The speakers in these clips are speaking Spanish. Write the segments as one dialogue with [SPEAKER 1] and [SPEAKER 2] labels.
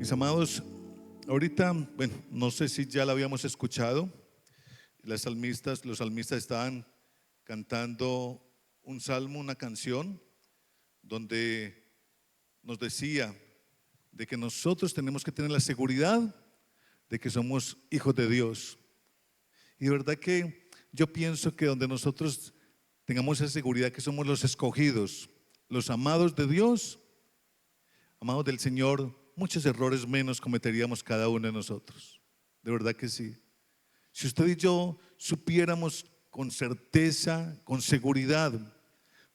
[SPEAKER 1] Mis amados, ahorita, bueno, no sé si ya la habíamos escuchado. Los salmistas estaban cantando un salmo, una canción, donde nos decía de que nosotros tenemos que tener la seguridad de que somos hijos de Dios. Y de verdad que yo pienso que donde nosotros tengamos esa seguridad que somos los escogidos, los amados de Dios, amados del Señor, muchos errores menos cometeríamos cada uno de nosotros. De verdad que sí. Si usted y yo supiéramos con certeza, con seguridad,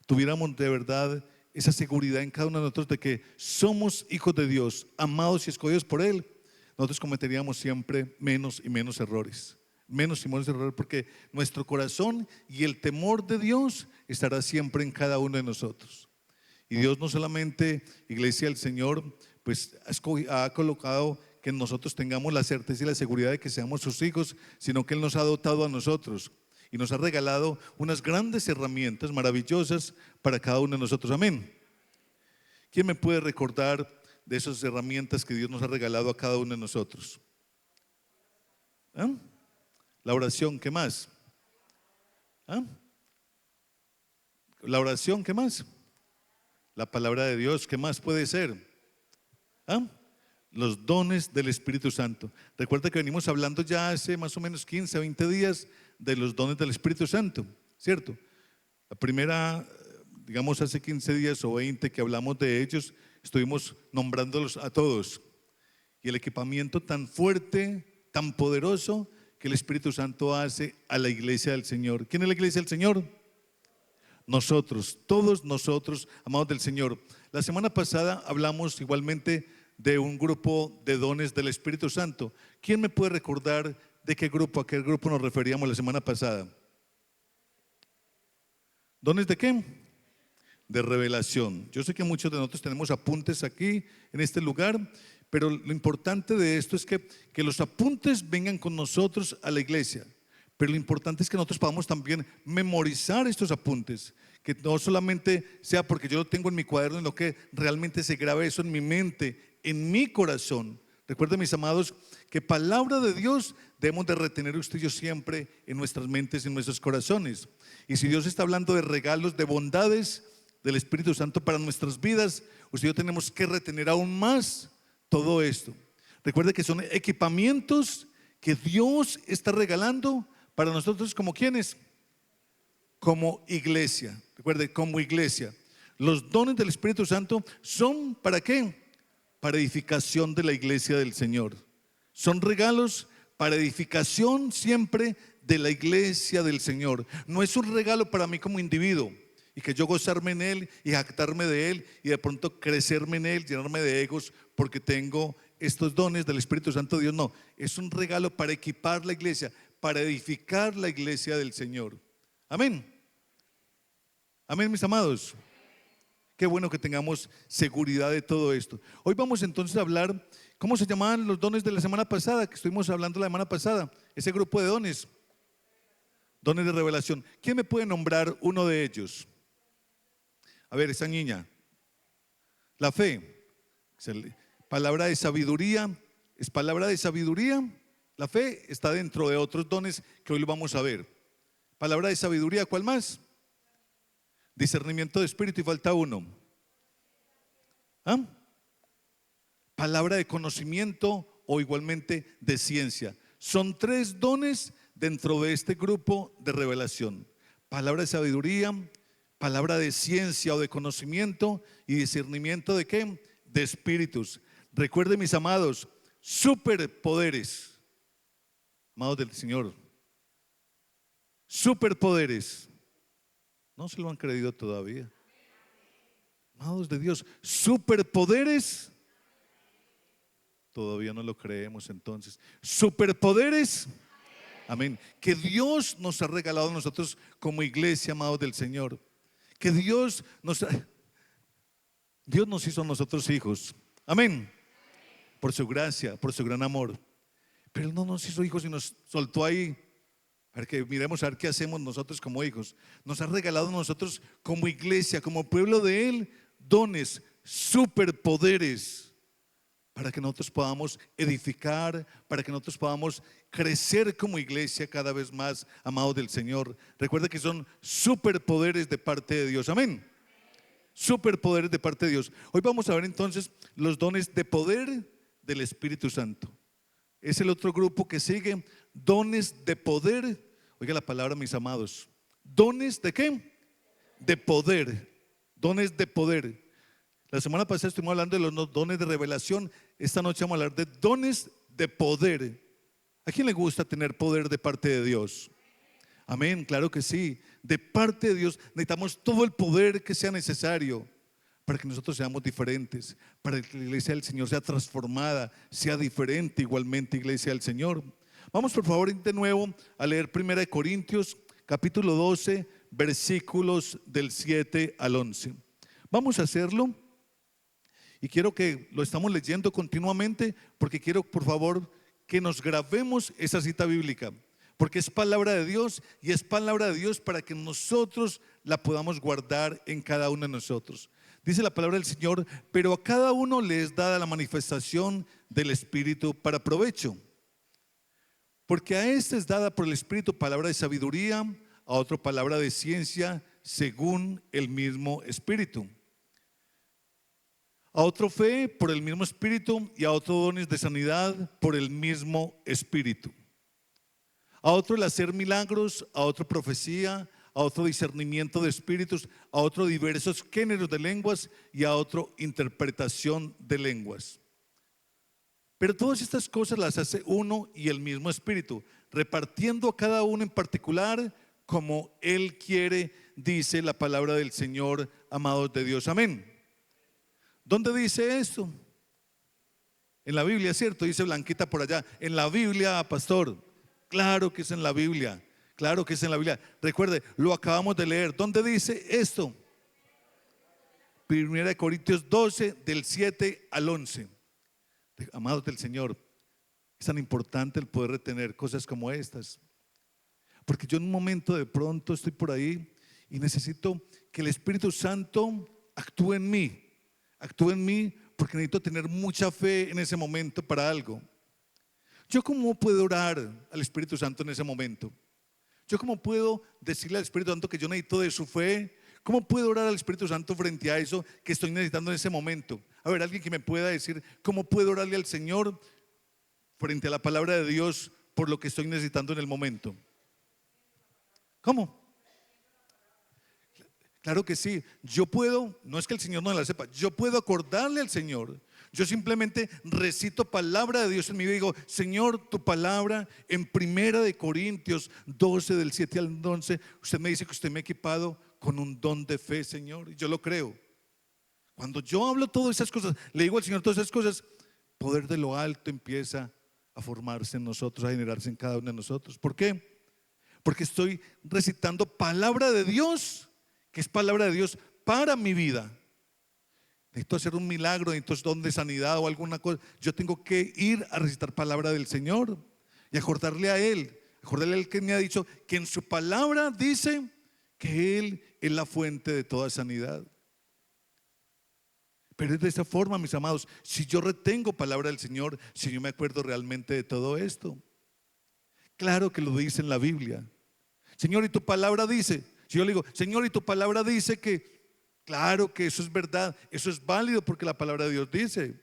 [SPEAKER 1] tuviéramos de verdad esa seguridad en cada uno de nosotros de que somos hijos de Dios, amados y escogidos por Él, nosotros cometeríamos siempre menos y menos errores. Menos y menos errores, porque nuestro corazón y el temor de Dios estará siempre en cada uno de nosotros. Y Dios no solamente, iglesia del Señor, pues ha colocado que nosotros tengamos la certeza y la seguridad de que seamos sus hijos, sino que Él nos ha dotado a nosotros y nos ha regalado unas grandes herramientas maravillosas para cada uno de nosotros. Amén. ¿Quién me puede recordar de esas herramientas que Dios nos ha regalado a cada uno de nosotros? ¿Ah? La oración, ¿qué más? ¿Ah? La oración, ¿qué más? La palabra de Dios, ¿qué más puede ser? ¿Ah? Los dones del Espíritu Santo. Recuerda que venimos hablando ya hace más o menos 15 o 20 días de los dones del Espíritu Santo, ¿cierto? La primera, digamos hace 15 días o 20 que hablamos de ellos, estuvimos nombrándolos a todos. Y el equipamiento tan fuerte, tan poderoso que el Espíritu Santo hace a la iglesia del Señor. ¿Quién es la iglesia del Señor? Nosotros, todos nosotros, amados del Señor. La semana pasada hablamos igualmente de un grupo de dones del Espíritu Santo. ¿Quién me puede recordar de qué grupo, a qué grupo nos referíamos la semana pasada? ¿Dones de qué? De revelación. Yo sé que muchos de nosotros tenemos apuntes aquí en este lugar, pero lo importante de esto es que los apuntes vengan con nosotros a la iglesia. Pero lo importante es que nosotros podamos también memorizar estos apuntes, que no solamente sea porque yo lo tengo en mi cuaderno, sino que realmente se grabe eso en mi mente, en mi corazón. Recuerden, mis amados, que palabra de Dios debemos de retener usted y yo siempre en nuestras mentes y en nuestros corazones. Y si Dios está hablando de regalos, de bondades del Espíritu Santo para nuestras vidas, usted y yo tenemos que retener aún más todo esto. Recuerde que son equipamientos que Dios está regalando para nosotros, como quienes, como iglesia. Recuerde, como iglesia. Los dones del Espíritu Santo son ¿para qué? Para edificación de la iglesia del Señor. Son regalos para edificación siempre de la iglesia del Señor. No es un regalo para mí como individuo y que yo gozarme en Él y jactarme de Él y de pronto crecerme en Él, llenarme de egos porque tengo estos dones del Espíritu Santo de Dios. No, es un regalo para equipar la iglesia, para edificar la iglesia del Señor. Amén. Amén, mis amados. Qué bueno que tengamos seguridad de todo esto. Hoy vamos entonces a hablar, ¿cómo se llamaban los dones de la semana pasada? Que estuvimos hablando la semana pasada, ese grupo de dones. Dones de revelación. ¿Quién me puede nombrar uno de ellos? A ver, esa niña. La fe. Palabra de sabiduría. ¿Es palabra de sabiduría? La fe está dentro de otros dones que hoy lo vamos a ver. Palabra de sabiduría, ¿cuál más? Discernimiento de espíritu, y falta uno. ¿Ah? Palabra de conocimiento o igualmente de ciencia. Son tres dones dentro de este grupo de revelación. Palabra de sabiduría, palabra de ciencia o de conocimiento y discernimiento de ¿qué? De espíritus. Recuerden, mis amados, superpoderes. Amados del Señor, superpoderes. No se lo han creído todavía. Amados de Dios, superpoderes. Todavía no lo creemos entonces. Superpoderes. Amén. Que Dios nos ha regalado a nosotros como iglesia, amados del Señor. Que Dios nos hizo a nosotros hijos. Amén. Por su gracia, por su gran amor. Pero Él no nos hizo hijos y nos soltó ahí. A ver, que miremos a ver qué hacemos nosotros como hijos. Nos ha regalado a nosotros como iglesia, como pueblo de Él, dones, superpoderes para que nosotros podamos edificar, para que nosotros podamos crecer como iglesia cada vez más, amados del Señor. Recuerda que son superpoderes de parte de Dios. Amén. Superpoderes de parte de Dios. Hoy vamos a ver entonces los dones de poder del Espíritu Santo. Es el otro grupo que sigue, dones de poder. Oiga la palabra, mis amados. ¿Dones de qué? De poder. Dones de poder. La semana pasada estuvimos hablando de los dones de revelación. Esta noche vamos a hablar de dones de poder. ¿A quién le gusta tener poder de parte de Dios? Amén, claro que sí. De parte de Dios necesitamos todo el poder que sea necesario para que nosotros seamos diferentes, para que la iglesia del Señor sea transformada, sea diferente igualmente, iglesia del Señor. Vamos por favor de nuevo a leer 1 Corintios capítulo 12, versículos del 7 al 11. Vamos a hacerlo y quiero que lo estamos leyendo continuamente porque quiero por favor que nos grabemos esa cita bíblica, porque es palabra de Dios y es palabra de Dios para que nosotros la podamos guardar en cada uno de nosotros. Dice la palabra del Señor, pero a cada uno le es dada la manifestación del Espíritu para provecho. Porque a este es dada por el Espíritu palabra de sabiduría, a otro palabra de ciencia, según el mismo Espíritu. A otro fe por el mismo Espíritu y a otro dones de sanidad por el mismo Espíritu. A otro el hacer milagros, a otro profecía, a otro discernimiento de espíritus, a otro diversos géneros de lenguas y a otro interpretación de lenguas. Pero todas estas cosas las hace uno y el mismo Espíritu, repartiendo a cada uno en particular como Él quiere, dice la palabra del Señor, amados de Dios. Amén. ¿Dónde dice esto? En la Biblia, ¿cierto? Dice Blanquita por allá. En la Biblia, pastor. Claro que es en la Biblia. Claro que es en la Biblia. Recuerde, lo acabamos de leer. ¿Dónde dice esto? 1 Corintios 12, del 7 al 11. Amados del Señor, es tan importante el poder retener cosas como estas. Porque yo en un momento de pronto estoy por ahí y necesito que el Espíritu Santo actúe en mí. Actúe en mí porque necesito tener mucha fe en ese momento para algo. ¿Yo cómo puedo orar al Espíritu Santo en ese momento? ¿Yo cómo puedo decirle al Espíritu Santo que yo necesito de su fe? ¿Cómo puedo orar al Espíritu Santo frente a eso que estoy necesitando en ese momento? A ver, alguien que me pueda decir cómo puedo orarle al Señor frente a la palabra de Dios por lo que estoy necesitando en el momento. ¿Cómo? Claro que sí, yo puedo, no es que el Señor no la sepa, yo puedo acordarle al Señor. Yo simplemente recito palabra de Dios en mi vida y digo, Señor, tu palabra en 1 Corintios 12, del 7 al 11, usted me dice que usted me ha equipado con un don de fe, Señor, y yo lo creo. Cuando yo hablo todas esas cosas, le digo al Señor todas esas cosas, poder de lo alto empieza a formarse en nosotros, a generarse en cada uno de nosotros. ¿Por qué? Porque estoy recitando palabra de Dios, que es palabra de Dios para mi vida. Necesito hacer un milagro, necesito don de sanidad o alguna cosa. Yo tengo que ir a recitar palabra del Señor y acordarle a Él que me ha dicho que en su palabra dice que Él es la fuente de toda sanidad. Pero es de esa forma, mis amados, si yo retengo palabra del Señor, si yo me acuerdo realmente de todo esto. Claro que lo dice en la Biblia. Señor, y tu palabra dice, si yo le digo, Señor, y tu palabra dice que, claro que eso es verdad, eso es válido porque la palabra de Dios dice.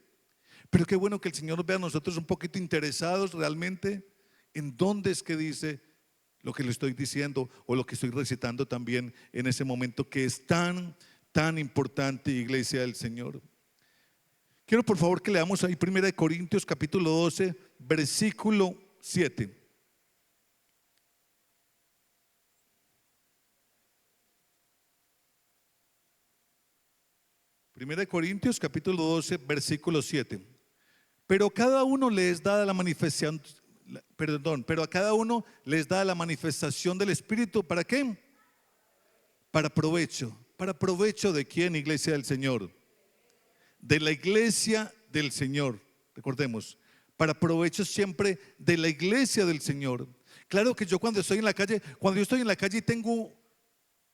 [SPEAKER 1] Pero qué bueno que el Señor nos vea a nosotros un poquito interesados realmente en dónde es que dice lo que le estoy diciendo o lo que estoy recitando también en ese momento que es tan importante, iglesia del Señor. Quiero por favor que leamos ahí 1 Corintios capítulo 12, versículo 7. 1 Corintios capítulo 12, versículo 7. Pero cada uno le es dada la manifestación, pero a cada uno les da la manifestación del Espíritu. ¿Para qué? Para provecho. ¿Para provecho de quién, iglesia del Señor? De la iglesia del Señor. Recordemos, para provecho siempre de la iglesia del Señor. Claro que yo cuando yo estoy en la calle tengo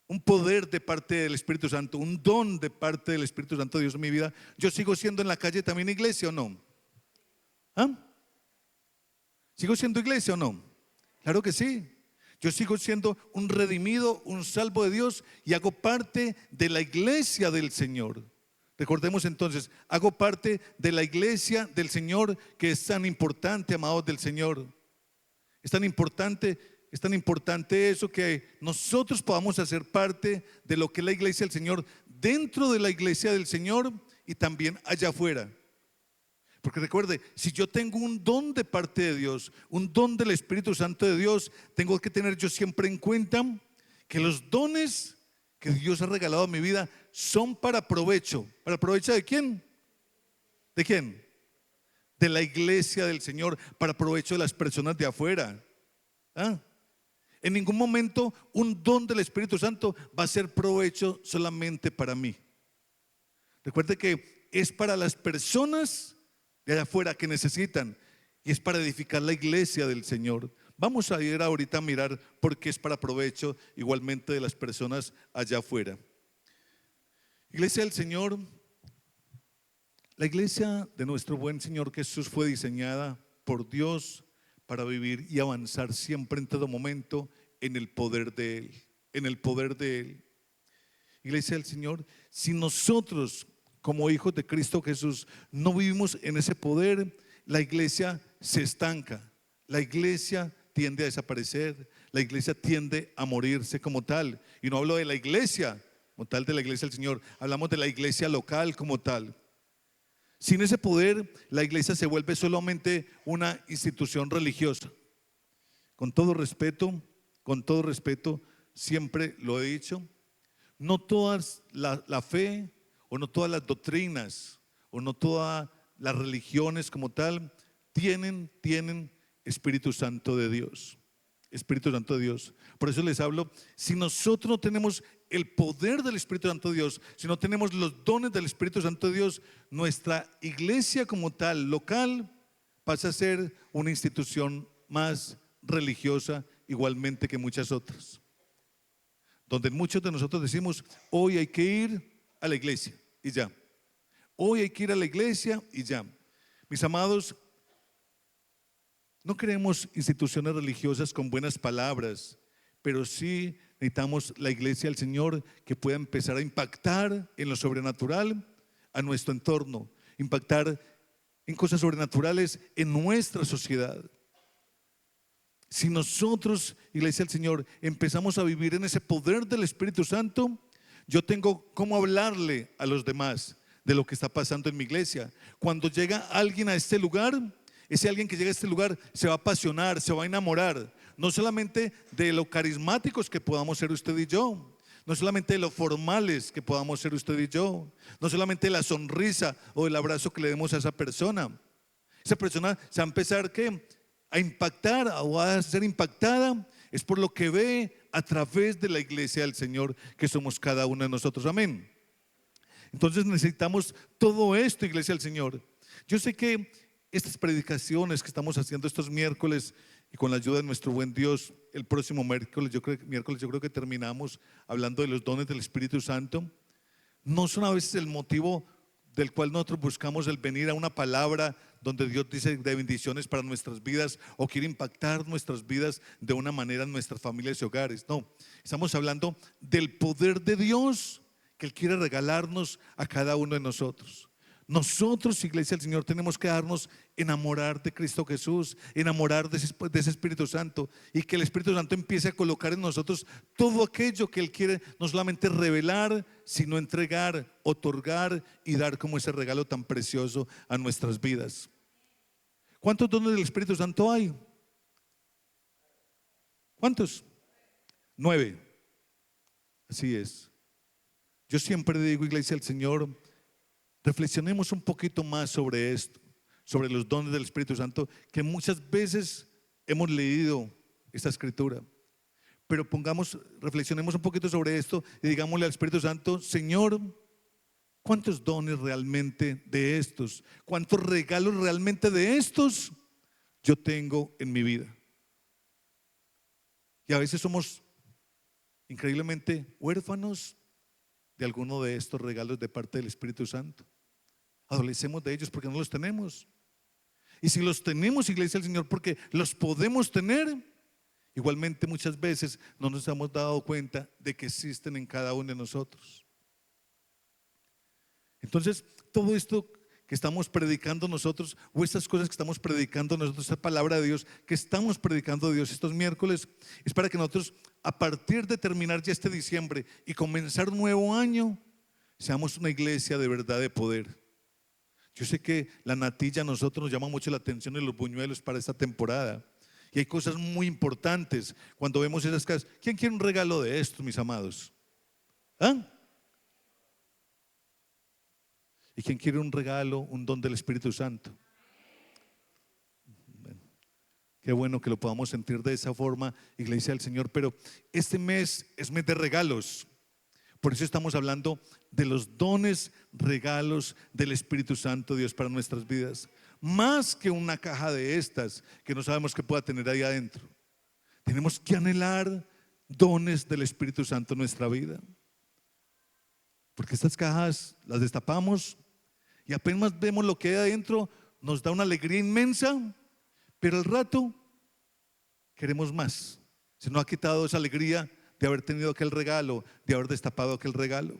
[SPEAKER 1] un poder de parte del Espíritu Santo, un don de parte del Espíritu Santo de Dios en mi vida, yo sigo siendo en la calle también iglesia, ¿o no? ¿Ah? ¿Sigo siendo iglesia o no? Claro que sí. Yo sigo siendo un redimido, un salvo de Dios y hago parte de la iglesia del Señor. Recordemos entonces, hago parte de la iglesia del Señor que es tan importante, amados del Señor. Es tan importante eso que nosotros podamos hacer parte de lo que es la iglesia del Señor, dentro de la iglesia del Señor y también allá afuera. Porque recuerde, si yo tengo un don de parte de Dios, un don del Espíritu Santo de Dios, tengo que tener yo siempre en cuenta que los dones que Dios ha regalado a mi vida son para provecho. ¿Para provecho de quién? ¿De quién? De la iglesia del Señor, para provecho de las personas de afuera. ¿Ah? En ningún momento un don del Espíritu Santo va a ser provecho solamente para mí. Recuerde que es para las personas de allá afuera que necesitan y es para edificar la iglesia del Señor. Vamos a ir ahorita a mirar por qué es para provecho igualmente de las personas allá afuera. Iglesia del Señor, la iglesia de nuestro buen Señor Jesús fue diseñada por Dios para vivir y avanzar siempre en todo momento en el poder de Él, en el poder de Él. Iglesia del Señor, si nosotros como hijos de Cristo Jesús no vivimos en ese poder, la iglesia se estanca, la iglesia tiende a desaparecer, la iglesia tiende a morirse como tal. Y no hablo de la iglesia como tal, de la iglesia del Señor, hablamos de la iglesia local como tal. Sin ese poder, la iglesia se vuelve solamente una institución religiosa. Con todo respeto, siempre lo he dicho, no todas la fe o no todas las doctrinas o no todas las religiones como tal tienen Espíritu Santo de Dios. Espíritu Santo de Dios. Por eso les hablo, si nosotros no tenemos el poder del Espíritu Santo de Dios, si no tenemos los dones del Espíritu Santo de Dios, nuestra iglesia como tal, local, pasa a ser una institución más religiosa igualmente que muchas otras. Donde muchos de nosotros decimos, hoy hay que ir a la iglesia y ya. Hoy hay que ir a la iglesia y ya. Mis amados, no queremos instituciones religiosas con buenas palabras, pero sí necesitamos la iglesia del Señor que pueda empezar a impactar en lo sobrenatural a nuestro entorno, impactar en cosas sobrenaturales en nuestra sociedad. Si nosotros, iglesia del Señor, empezamos a vivir en ese poder del Espíritu Santo, yo tengo cómo hablarle a los demás de lo que está pasando en mi iglesia. Cuando llega alguien a este lugar, ese alguien que llega a este lugar se va a apasionar, se va a enamorar, no solamente de lo carismáticos que podamos ser usted y yo, no solamente de lo formales que podamos ser usted y yo, no solamente de la sonrisa o del abrazo que le demos a esa persona. Esa persona se va a empezar a impactar o a ser impactada es por lo que ve a través de la iglesia del Señor que somos cada uno de nosotros. Amén. Entonces necesitamos todo esto, iglesia del Señor. Yo sé que estas predicaciones que estamos haciendo estos miércoles y con la ayuda de nuestro buen Dios, el próximo miércoles yo creo que terminamos hablando de los dones del Espíritu Santo. No son a veces el motivo del cual nosotros buscamos el venir a una palabra donde Dios dice de bendiciones para nuestras vidas o quiere impactar nuestras vidas de una manera en nuestras familias y hogares. No, estamos hablando del poder de Dios que Él quiere regalarnos a cada uno de nosotros. Nosotros, iglesia del Señor, tenemos que darnos enamorar de Cristo Jesús, enamorar de ese Espíritu Santo, y que el Espíritu Santo empiece a colocar en nosotros todo aquello que Él quiere no solamente revelar, sino entregar, otorgar y dar como ese regalo tan precioso a nuestras vidas. ¿Cuántos dones del Espíritu Santo hay? ¿Cuántos? 9. Así es. Yo siempre digo, iglesia del Señor, reflexionemos un poquito más sobre esto, sobre los dones del Espíritu Santo, que muchas veces hemos leído esta escritura, pero reflexionemos un poquito sobre esto y digámosle al Espíritu Santo, Señor, ¿cuántos dones realmente de estos, cuántos regalos realmente de estos yo tengo en mi vida? Y a veces somos increíblemente huérfanos de alguno de estos regalos de parte del Espíritu Santo. Adolecemos de ellos porque no los tenemos. Y si los tenemos, iglesia del Señor, porque los podemos tener, igualmente muchas veces no nos hemos dado cuenta de que existen en cada uno de nosotros. Entonces, todo esto que estamos predicando nosotros, o estas cosas que estamos predicando nosotros, esta palabra de Dios que estamos predicando de Dios estos miércoles, es para que nosotros, a partir de terminar ya este diciembre y comenzar un nuevo año, seamos una iglesia de verdad, de poder. Yo sé que la natilla a nosotros nos llama mucho la atención y los buñuelos para esta temporada. Y hay cosas muy importantes cuando vemos esas casas. ¿Quién quiere un regalo de esto, mis amados? ¿Ah? ¿Y quién quiere un regalo, un don del Espíritu Santo? Bueno, qué bueno que lo podamos sentir de esa forma, iglesia del Señor. Pero este mes es mes de regalos. Por eso estamos hablando de los dones, regalos del Espíritu Santo, Dios, para nuestras vidas. Más que una caja de estas que no sabemos qué pueda tener ahí adentro. Tenemos que anhelar dones del Espíritu Santo en nuestra vida. Porque estas cajas las destapamos y apenas vemos lo que hay adentro, nos da una alegría inmensa, pero al rato queremos más. Se nos ha quitado esa alegría de haber tenido aquel regalo, de haber destapado aquel regalo.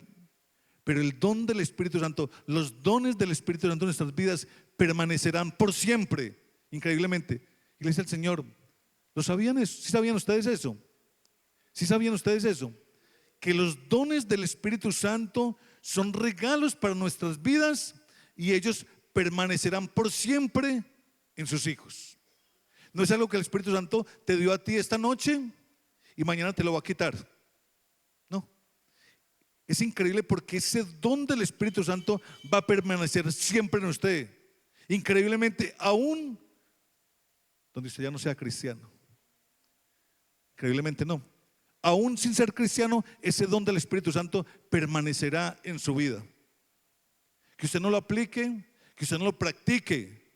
[SPEAKER 1] Pero el don del Espíritu Santo, los dones del Espíritu Santo en nuestras vidas permanecerán por siempre, increíblemente. Iglesia del Señor, ¿lo sabían eso? ¿Sí sabían ustedes eso? ¿Sí sabían ustedes eso? Que los dones del Espíritu Santo son regalos para nuestras vidas y ellos permanecerán por siempre en sus hijos. No es algo que el Espíritu Santo te dio a ti esta noche y mañana te lo va a quitar. No. Es increíble porque ese don del Espíritu Santo va a permanecer siempre en usted. Increíblemente, aún donde usted ya no sea cristiano. Increíblemente no. Aún sin ser cristiano, ese don del Espíritu Santo permanecerá en su vida. Que usted no lo aplique, que usted no lo practique,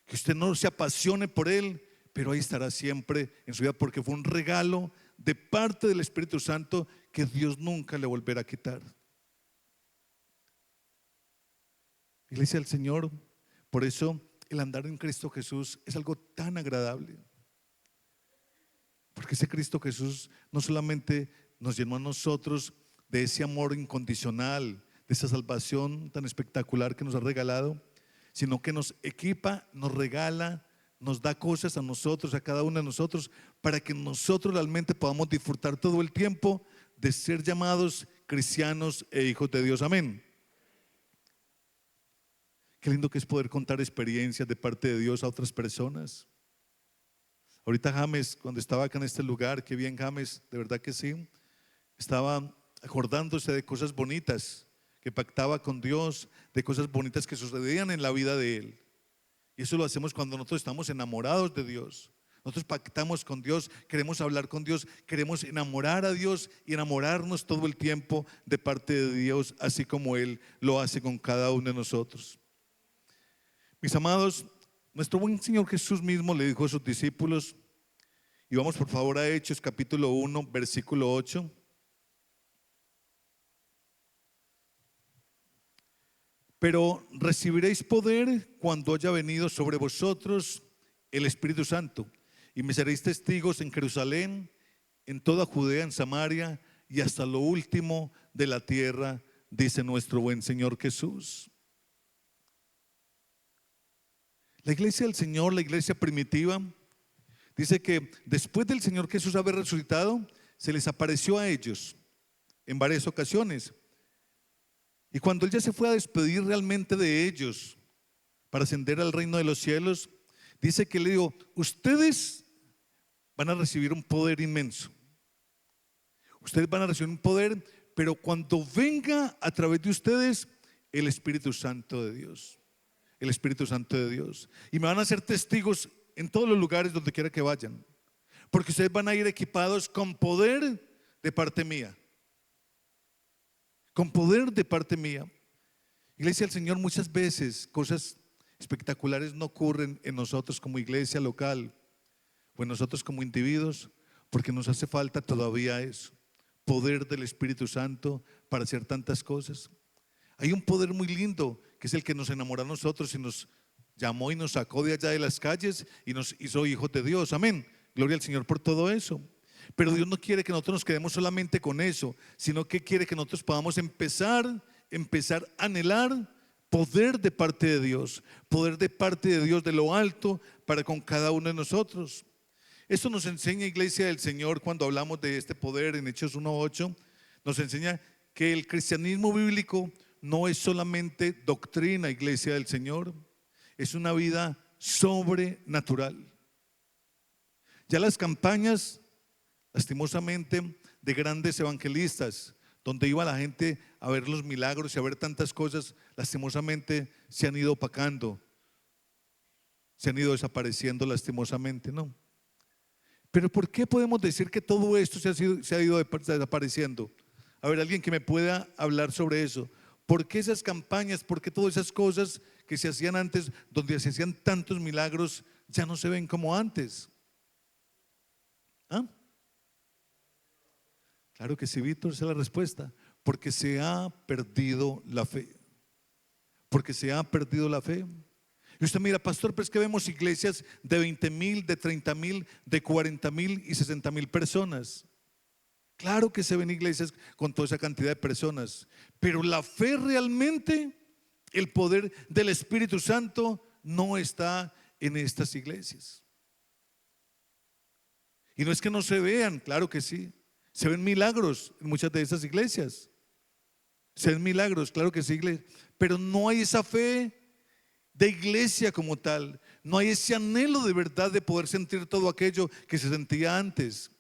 [SPEAKER 1] que usted no se apasione por él, pero ahí estará siempre en su vida porque fue un regalo de parte del Espíritu Santo que Dios nunca le volverá a quitar. Iglesia del Señor, por eso el andar en Cristo Jesús es algo tan agradable. Porque ese Cristo Jesús no solamente nos llenó a nosotros de ese amor incondicional, de esa salvación tan espectacular que nos ha regalado, sino que nos equipa, nos regala, nos da cosas a nosotros, a cada uno de nosotros, para que nosotros realmente podamos disfrutar todo el tiempo de ser llamados cristianos e hijos de Dios. Amén. Qué lindo que es poder contar experiencias de parte de Dios a otras personas. Ahorita James, cuando estaba acá en este lugar, qué bien James, de verdad que sí, estaba acordándose de cosas bonitas que pactaba con Dios, de cosas bonitas que sucedían en la vida de él. Y eso lo hacemos cuando nosotros estamos enamorados de Dios. Nosotros pactamos con Dios, queremos hablar con Dios, queremos enamorar a Dios y enamorarnos todo el tiempo de parte de Dios, así como Él lo hace con cada uno de nosotros. Mis amados, nuestro buen Señor Jesús mismo le dijo a sus discípulos, y vamos por favor a Hechos capítulo 1, versículo 8. Pero recibiréis poder cuando haya venido sobre vosotros el Espíritu Santo, y me seréis testigos en Jerusalén, en toda Judea, en Samaria y hasta lo último de la tierra, dice nuestro buen Señor Jesús. La iglesia del Señor, la iglesia primitiva, dice que después del Señor Jesús haber resucitado, se les apareció a ellos en varias ocasiones. Y cuando Él ya se fue a despedir realmente de ellos para ascender al reino de los cielos, dice que le dijo, ustedes van a recibir un poder inmenso. Ustedes van a recibir un poder, pero cuando venga a través de ustedes el Espíritu Santo de Dios. El Espíritu Santo de Dios. Y me van a ser testigos en todos los lugares donde quiera que vayan. Porque ustedes van a ir equipados con poder de parte mía. Con poder de parte mía. Iglesia del Señor, muchas veces cosas espectaculares no ocurren en nosotros como iglesia local o en nosotros como individuos, porque nos hace falta todavía eso, poder del Espíritu Santo para hacer tantas cosas. Hay un poder muy lindo que es el que nos enamora a nosotros y nos llamó y nos sacó de allá de las calles y nos hizo hijos de Dios. Amén. Gloria al Señor por todo eso. Pero Dios no quiere que nosotros nos quedemos solamente con eso, sino que quiere que nosotros podamos empezar a anhelar poder de parte de Dios, poder de parte de Dios de lo alto para con cada uno de nosotros. Esto nos enseña, Iglesia del Señor, cuando hablamos de este poder en Hechos 1:8, nos enseña que el cristianismo bíblico no es solamente doctrina, Iglesia del Señor, es una vida sobrenatural. Ya las campañas, lastimosamente, de grandes evangelistas, donde iba la gente a ver los milagros y a ver tantas cosas, lastimosamente se han ido opacando, se han ido desapareciendo lastimosamente, ¿no? Pero ¿por qué podemos decir que todo esto se ha ido desapareciendo? A ver, alguien que me pueda hablar sobre eso. ¿Por qué esas campañas, por qué todas esas cosas que se hacían antes, donde se hacían tantos milagros, ya no se ven como antes? ¿Ah? Claro que sí, Víctor, esa es la respuesta. Porque se ha perdido la fe. Porque se ha perdido la fe. Y usted mira, pastor, pero es que vemos iglesias de 20,000, de 30,000, de 40,000 y 60,000 personas. Claro que se ven iglesias con toda esa cantidad de personas, pero la fe realmente, el poder del Espíritu Santo no está en estas iglesias. Y no es que no se vean, claro que sí, se ven milagros en muchas de esas iglesias. Se ven milagros, claro que sí, iglesia, pero no hay esa fe de iglesia como tal, no hay ese anhelo de verdad de poder sentir todo aquello que se sentía antes.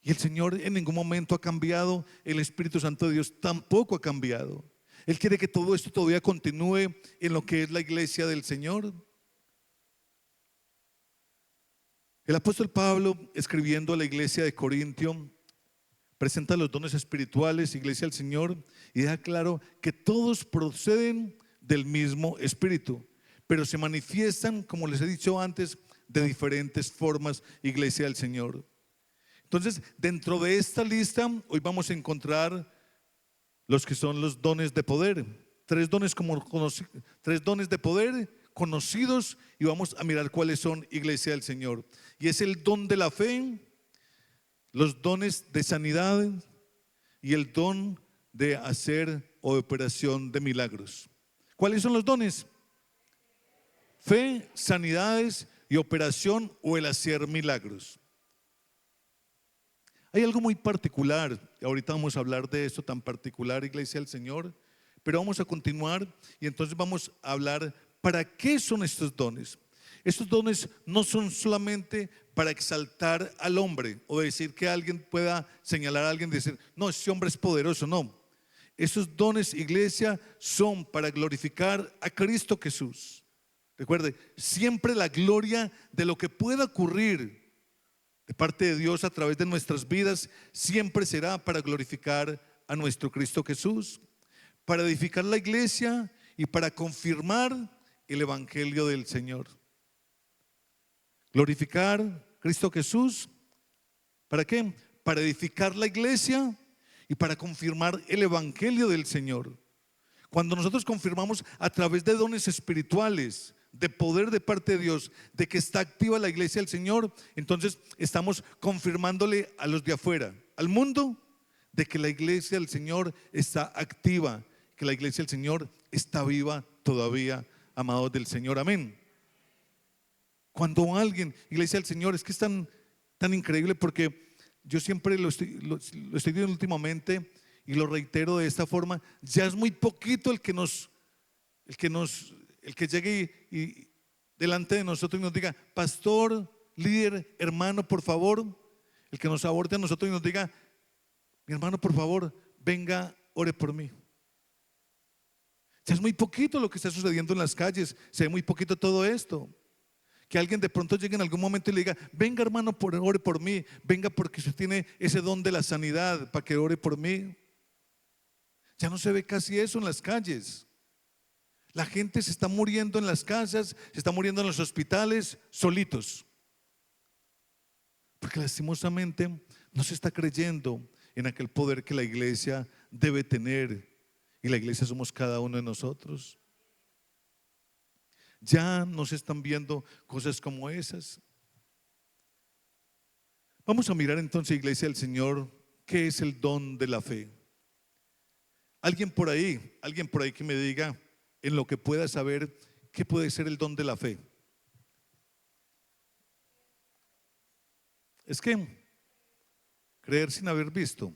[SPEAKER 1] Y el Señor en ningún momento ha cambiado, el Espíritu Santo de Dios tampoco ha cambiado. Él quiere que todo esto todavía continúe en lo que es la iglesia del Señor. El apóstol Pablo, escribiendo a la iglesia de Corintio, presenta los dones espirituales, iglesia del Señor, y deja claro que todos proceden del mismo Espíritu, pero se manifiestan, como les he dicho antes, de diferentes formas, iglesia del Señor. Entonces, dentro de esta lista, hoy vamos a encontrar los que son los dones de poder. Tres dones de poder conocidos, y vamos a mirar cuáles son, iglesia del Señor. Y es el don de la fe, los dones de sanidad y el don de hacer o de operación de milagros. ¿Cuáles son los dones? Fe, sanidades y operación o el hacer milagros. Hay algo muy particular, ahorita vamos a hablar de esto tan particular, iglesia del Señor, pero vamos a continuar y entonces vamos a hablar para qué son estos dones. Estos dones no son solamente para exaltar al hombre o decir que alguien pueda señalar a alguien y decir, no, ese hombre es poderoso, no. Esos dones, iglesia, son para glorificar a Cristo Jesús. Recuerde, siempre la gloria de lo que pueda ocurrir de parte de Dios a través de nuestras vidas siempre será para glorificar a nuestro Cristo Jesús, para edificar la iglesia y para confirmar el evangelio del Señor. Glorificar a Cristo Jesús, ¿para qué? Para edificar la iglesia y para confirmar el evangelio del Señor. Cuando nosotros confirmamos a través de dones espirituales, de poder de parte de Dios, de que está activa la iglesia del Señor, entonces estamos confirmándole a los de afuera, al mundo, de que la iglesia del Señor está activa, que la iglesia del Señor está viva todavía, amados del Señor, amén. Cuando alguien, iglesia del Señor, es que es tan increíble, porque yo siempre lo estoy viendo últimamente y lo reitero de esta forma, ya es muy poquito el que llegue y delante de nosotros y nos diga, pastor, líder, hermano, por favor, el que nos aborde a nosotros y nos diga, mi hermano, por favor, venga, ore por mí. Ya es muy poquito lo que está sucediendo en las calles, se ve muy poquito todo esto. Que alguien de pronto llegue en algún momento y le diga, venga hermano, ore por mí, venga porque usted tiene ese don de la sanidad para que ore por mí. Ya no se ve casi eso en las calles. La gente se está muriendo en las casas, se está muriendo en los hospitales solitos, porque lastimosamente no se está creyendo en aquel poder que la iglesia debe tener, y la iglesia somos cada uno de nosotros. Ya no se están viendo cosas como esas. Vamos a mirar entonces, iglesia del Señor, qué es el don de la fe. Alguien por ahí que me diga en lo que pueda saber qué puede ser el don de la fe. Es que creer sin haber visto.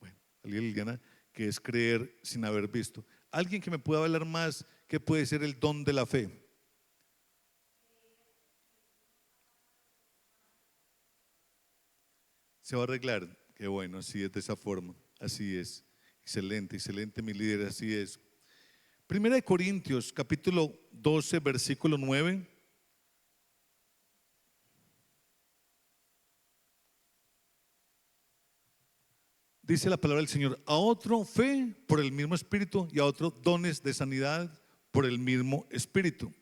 [SPEAKER 1] Bueno, alguien Liliana, que es creer sin haber visto. Alguien que me pueda hablar más, ¿qué puede ser el don de la fe? Se va a arreglar. Qué bueno, así es de esa forma. Así es. Excelente, excelente, mi líder, así es. Primera de Corintios, capítulo 12, versículo 9. Dice la palabra del Señor: a otro fe por el mismo Espíritu, y a otro dones de sanidad por el mismo Espíritu.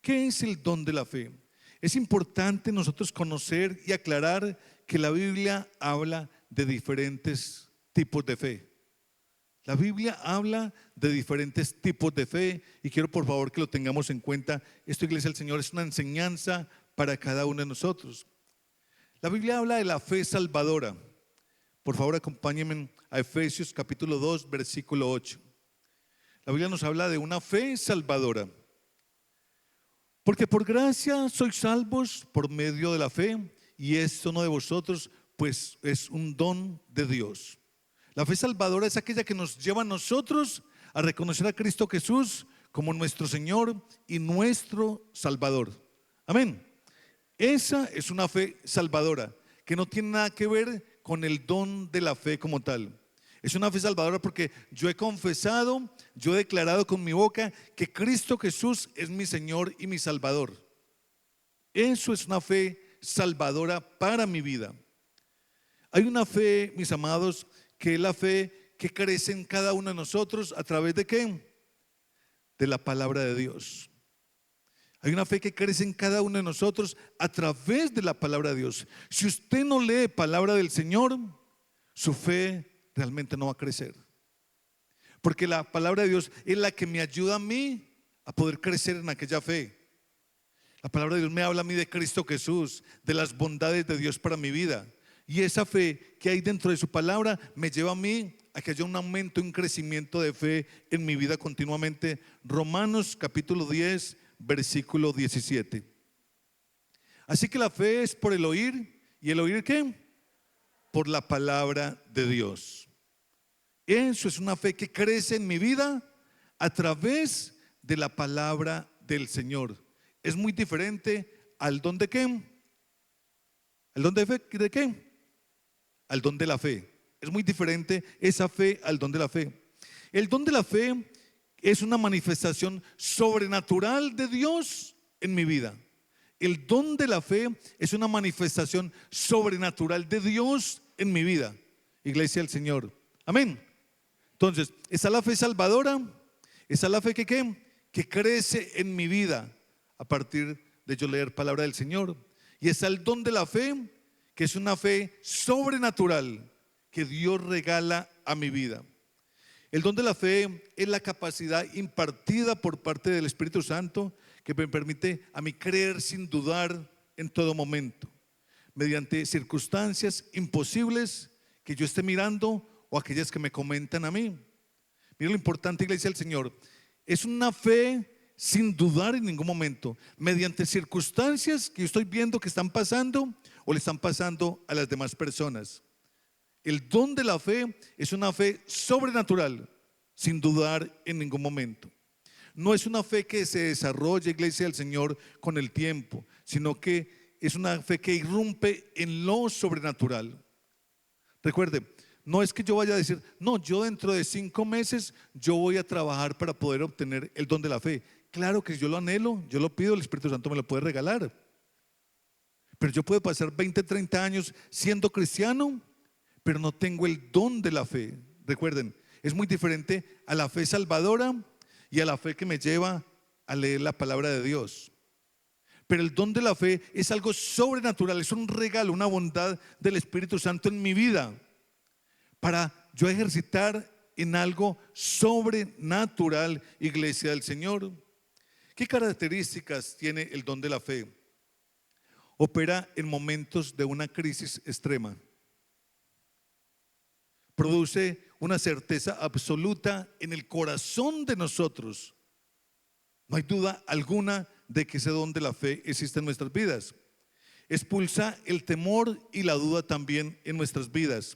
[SPEAKER 1] ¿Qué es el don de la fe? Es importante nosotros conocer y aclarar que la Biblia habla de diferentes tipos de fe. La Biblia habla de diferentes tipos de fe, y quiero por favor que lo tengamos en cuenta. Esto, iglesia del Señor, es una enseñanza para cada uno de nosotros. La Biblia habla de la fe salvadora. Por favor, acompáñenme a Efesios capítulo 2, versículo 8. La Biblia nos habla de una fe salvadora. Porque por gracia sois salvos por medio de la fe, y esto no de vosotros, pues es un don de Dios. La fe salvadora es aquella que nos lleva a nosotros a reconocer a Cristo Jesús como nuestro Señor y nuestro Salvador. Amén. Esa es una fe salvadora que no tiene nada que ver con el don de la fe como tal. Es una fe salvadora porque yo he confesado, yo he declarado con mi boca que Cristo Jesús es mi Señor y mi Salvador. Eso es una fe salvadora para mi vida. Hay una fe, mis amados, que es la fe que crece en cada uno de nosotros. ¿A través de qué? De la palabra de Dios. Hay una fe que crece en cada uno de nosotros a través de la palabra de Dios. Si usted no lee palabra del Señor, su fe realmente no va a crecer. Porque la palabra de Dios es la que me ayuda a mí a poder crecer en aquella fe. La palabra de Dios me habla a mí de Cristo Jesús, de las bondades de Dios para mi vida. Y esa fe que hay dentro de su palabra me lleva a mí a que haya un aumento, un crecimiento de fe en mi vida continuamente. Romanos capítulo 10, versículo 17. Así que la fe es por el oír. ¿Y el oír qué? Por la palabra de Dios. Eso es una fe que crece en mi vida a través de la palabra del Señor. Es muy diferente al don de qué. ¿Al don de fe? ¿De qué? Al don de la fe. Es muy diferente esa fe al don de la fe. El don de la fe es una manifestación sobrenatural de Dios en mi vida. El don de la fe es una manifestación sobrenatural de Dios en mi vida. Iglesia del Señor. Amén. Entonces, esa es la fe salvadora. Esa es la fe que crece en mi vida a partir de yo leer palabra del Señor. Y es el don de la fe, que es una fe sobrenatural que Dios regala a mi vida. El don de la fe es la capacidad impartida por parte del Espíritu Santo que me permite a mí creer sin dudar en todo momento, mediante circunstancias imposibles que yo esté mirando o aquellas que me comentan a mí. Mira lo importante, iglesia del Señor, es una fe sin dudar en ningún momento, mediante circunstancias que yo estoy viendo que están pasando o le están pasando a las demás personas. El don de la fe es una fe sobrenatural, sin dudar en ningún momento. No es una fe que se desarrolla, iglesia del Señor, con el tiempo, sino que es una fe que irrumpe en lo sobrenatural. Recuerde, no es que yo vaya a decir, no, yo dentro de 5 meses yo voy a trabajar para poder obtener el don de la fe. Claro que yo lo anhelo, yo lo pido, el Espíritu Santo me lo puede regalar. Pero yo puedo pasar 20, 30 años siendo cristiano, pero no tengo el don de la fe. Recuerden, es muy diferente a la fe salvadora y a la fe que me lleva a leer la palabra de Dios. Pero el don de la fe es algo sobrenatural, es un regalo, una bondad del Espíritu Santo en mi vida para yo ejercitar en algo sobrenatural, iglesia del Señor. ¿Qué características tiene el don de la fe? Opera en momentos de una crisis extrema. Produce una certeza absoluta en el corazón de nosotros. No hay duda alguna de que ese don de la fe existe en nuestras vidas. Expulsa el temor y la duda también en nuestras vidas.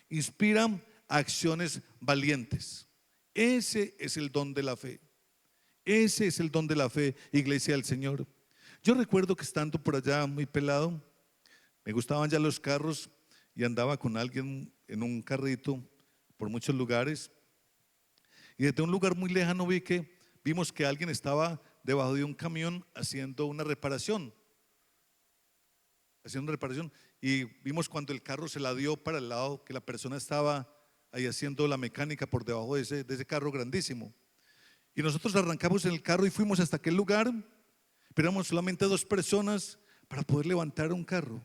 [SPEAKER 1] Inspira acciones valientes. Ese es el don de la fe. Ese es el don de la fe, iglesia del Señor. Yo recuerdo que estando por allá muy pelado, me gustaban ya los carros y andaba con alguien en un carrito por muchos lugares. Y desde un lugar muy lejano vimos que alguien estaba debajo de un camión haciendo una reparación. Y vimos cuando el carro se la dio para el lado, que la persona estaba ahí haciendo la mecánica por debajo de ese carro grandísimo. Y nosotros arrancamos en el carro y fuimos hasta aquel lugar, pero éramos solamente 2 personas para poder levantar un carro.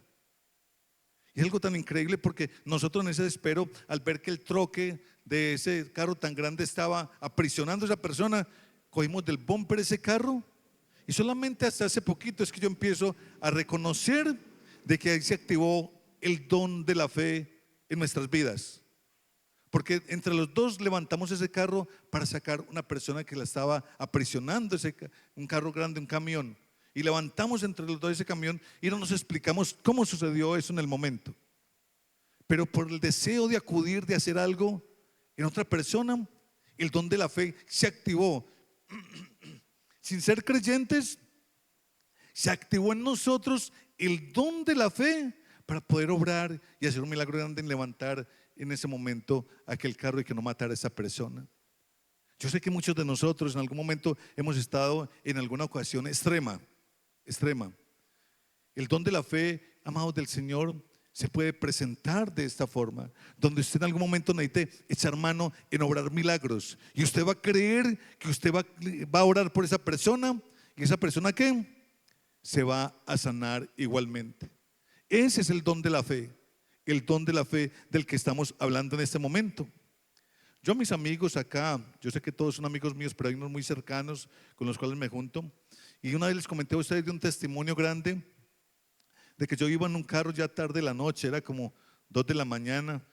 [SPEAKER 1] Y es algo tan increíble porque nosotros en ese desespero, al ver que el troque de ese carro tan grande estaba aprisionando a esa persona, cogimos del bumper ese carro. Y solamente hasta hace poquito es que yo empiezo a reconocer de que ahí se activó el don de la fe en nuestras vidas. Porque entre los 2 levantamos ese carro para sacar una persona que la estaba aprisionando, un carro grande, un camión. Y levantamos entre los 2 ese camión y no nos explicamos cómo sucedió eso en el momento. Pero por el deseo de acudir, de hacer algo en otra persona, el don de la fe se activó. Sin ser creyentes, se activó en nosotros el don de la fe para poder obrar y hacer un milagro grande en levantar en ese momento aquel carro y que no matara a esa persona. Yo sé que muchos de nosotros en algún momento hemos estado en alguna ocasión extrema. El don de la fe, amados del Señor, se puede presentar de esta forma, donde usted en algún momento necesite echar mano en obrar milagros y usted va a creer que usted va a orar por esa persona y esa persona ¿qué? Se va a sanar igualmente. Ese es el don de la fe, el don de la fe del que estamos hablando en este momento. Yo, mis amigos acá, yo sé que todos son amigos míos, pero hay unos muy cercanos con los cuales me junto. Y una vez les comenté a ustedes de un testimonio grande de que yo iba en un carro ya tarde de la noche, era como 2 de la mañana,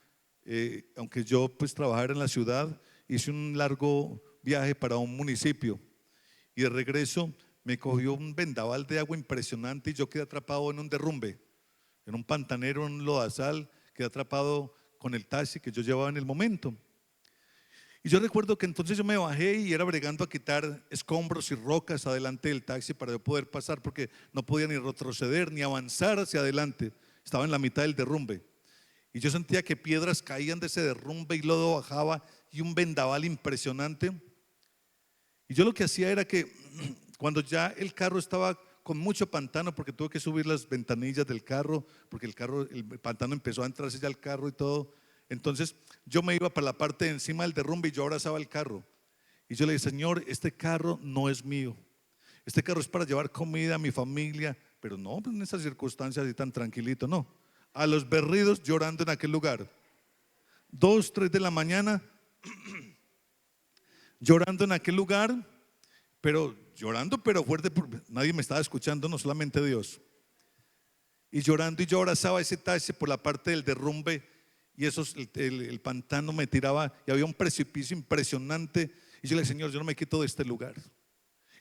[SPEAKER 1] aunque yo pues trabajara en la ciudad, hice un largo viaje para un municipio y de regreso me cogió un vendaval de agua impresionante y yo quedé atrapado en un derrumbe, en un pantanero, en un lodazal, quedé atrapado con el taxi que yo llevaba en el momento. Y yo recuerdo que entonces yo me bajé y era bregando a quitar escombros y rocas adelante del taxi para yo poder pasar, porque no podía ni retroceder ni avanzar hacia adelante, estaba en la mitad del derrumbe. Y yo sentía que piedras caían de ese derrumbe y lodo bajaba y un vendaval impresionante. Y yo lo que hacía era que cuando ya el carro estaba con mucho pantano, porque tuve que subir las ventanillas del carro, porque el pantano empezó a entrarse ya al carro y todo. Entonces yo me iba para la parte de encima del derrumbe y yo abrazaba el carro. Y yo le dije, Señor, este carro no es mío. Este carro es para llevar comida a mi familia. Pero no, en esas circunstancias así tan tranquilito, no. A los berridos llorando en aquel lugar. 2, 3 de la mañana, llorando en aquel lugar, pero llorando, pero fuerte, porque nadie me estaba escuchando, no solamente Dios. Y llorando, y yo abrazaba ese taxi por la parte del derrumbe. Y el pantano me tiraba y había un precipicio impresionante. Y yo le dije, Señor, yo no me quito de este lugar.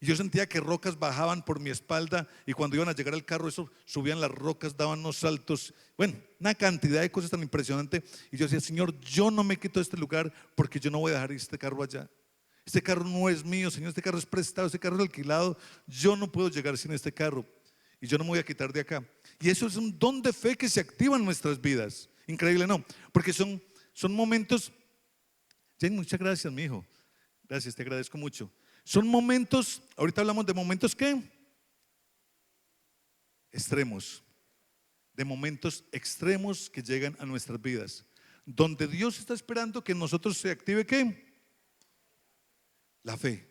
[SPEAKER 1] Y yo sentía que rocas bajaban por mi espalda y cuando iban a llegar al carro, eso subían las rocas, daban unos saltos. Bueno, una cantidad de cosas tan impresionantes. Y yo decía, Señor, yo no me quito de este lugar porque yo no voy a dejar este carro allá. Este carro no es mío, Señor, este carro es prestado, este carro es alquilado. Yo no puedo llegar sin este carro y yo no me voy a quitar de acá. Y eso es un don de fe que se activa en nuestras vidas. Increíble, ¿no? Porque son momentos. Jane, muchas gracias, mi hijo. Gracias, te agradezco mucho. Son momentos, ahorita hablamos de momentos ¿qué? Extremos. De momentos extremos que llegan a nuestras vidas. Donde Dios está esperando que en nosotros se active ¿qué? La fe.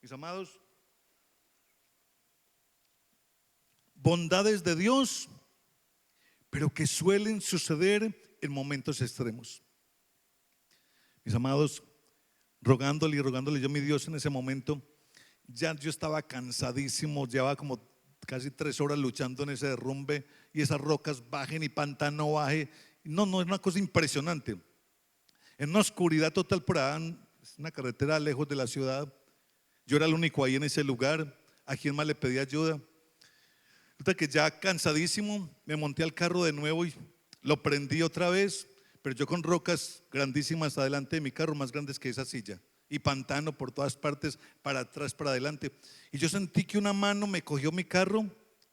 [SPEAKER 1] Mis amados, bondades de Dios, pero que suelen suceder en momentos extremos. Mis amados, rogándole yo a mi Dios en ese momento ya yo estaba cansadísimo, llevaba como casi 3 horas luchando en ese derrumbe y esas rocas bajen y pantano baje. No, no, es una cosa impresionante. En una oscuridad total por allá, es una carretera lejos de la ciudad. Yo era el único ahí en ese lugar. ¿A quién más le pedí ayuda? Resulta que ya cansadísimo me monté al carro de nuevo y lo prendí otra vez, pero yo con rocas grandísimas adelante de mi carro, más grandes que esa silla, y pantano por todas partes, para atrás, para adelante. Y yo sentí que una mano me cogió mi carro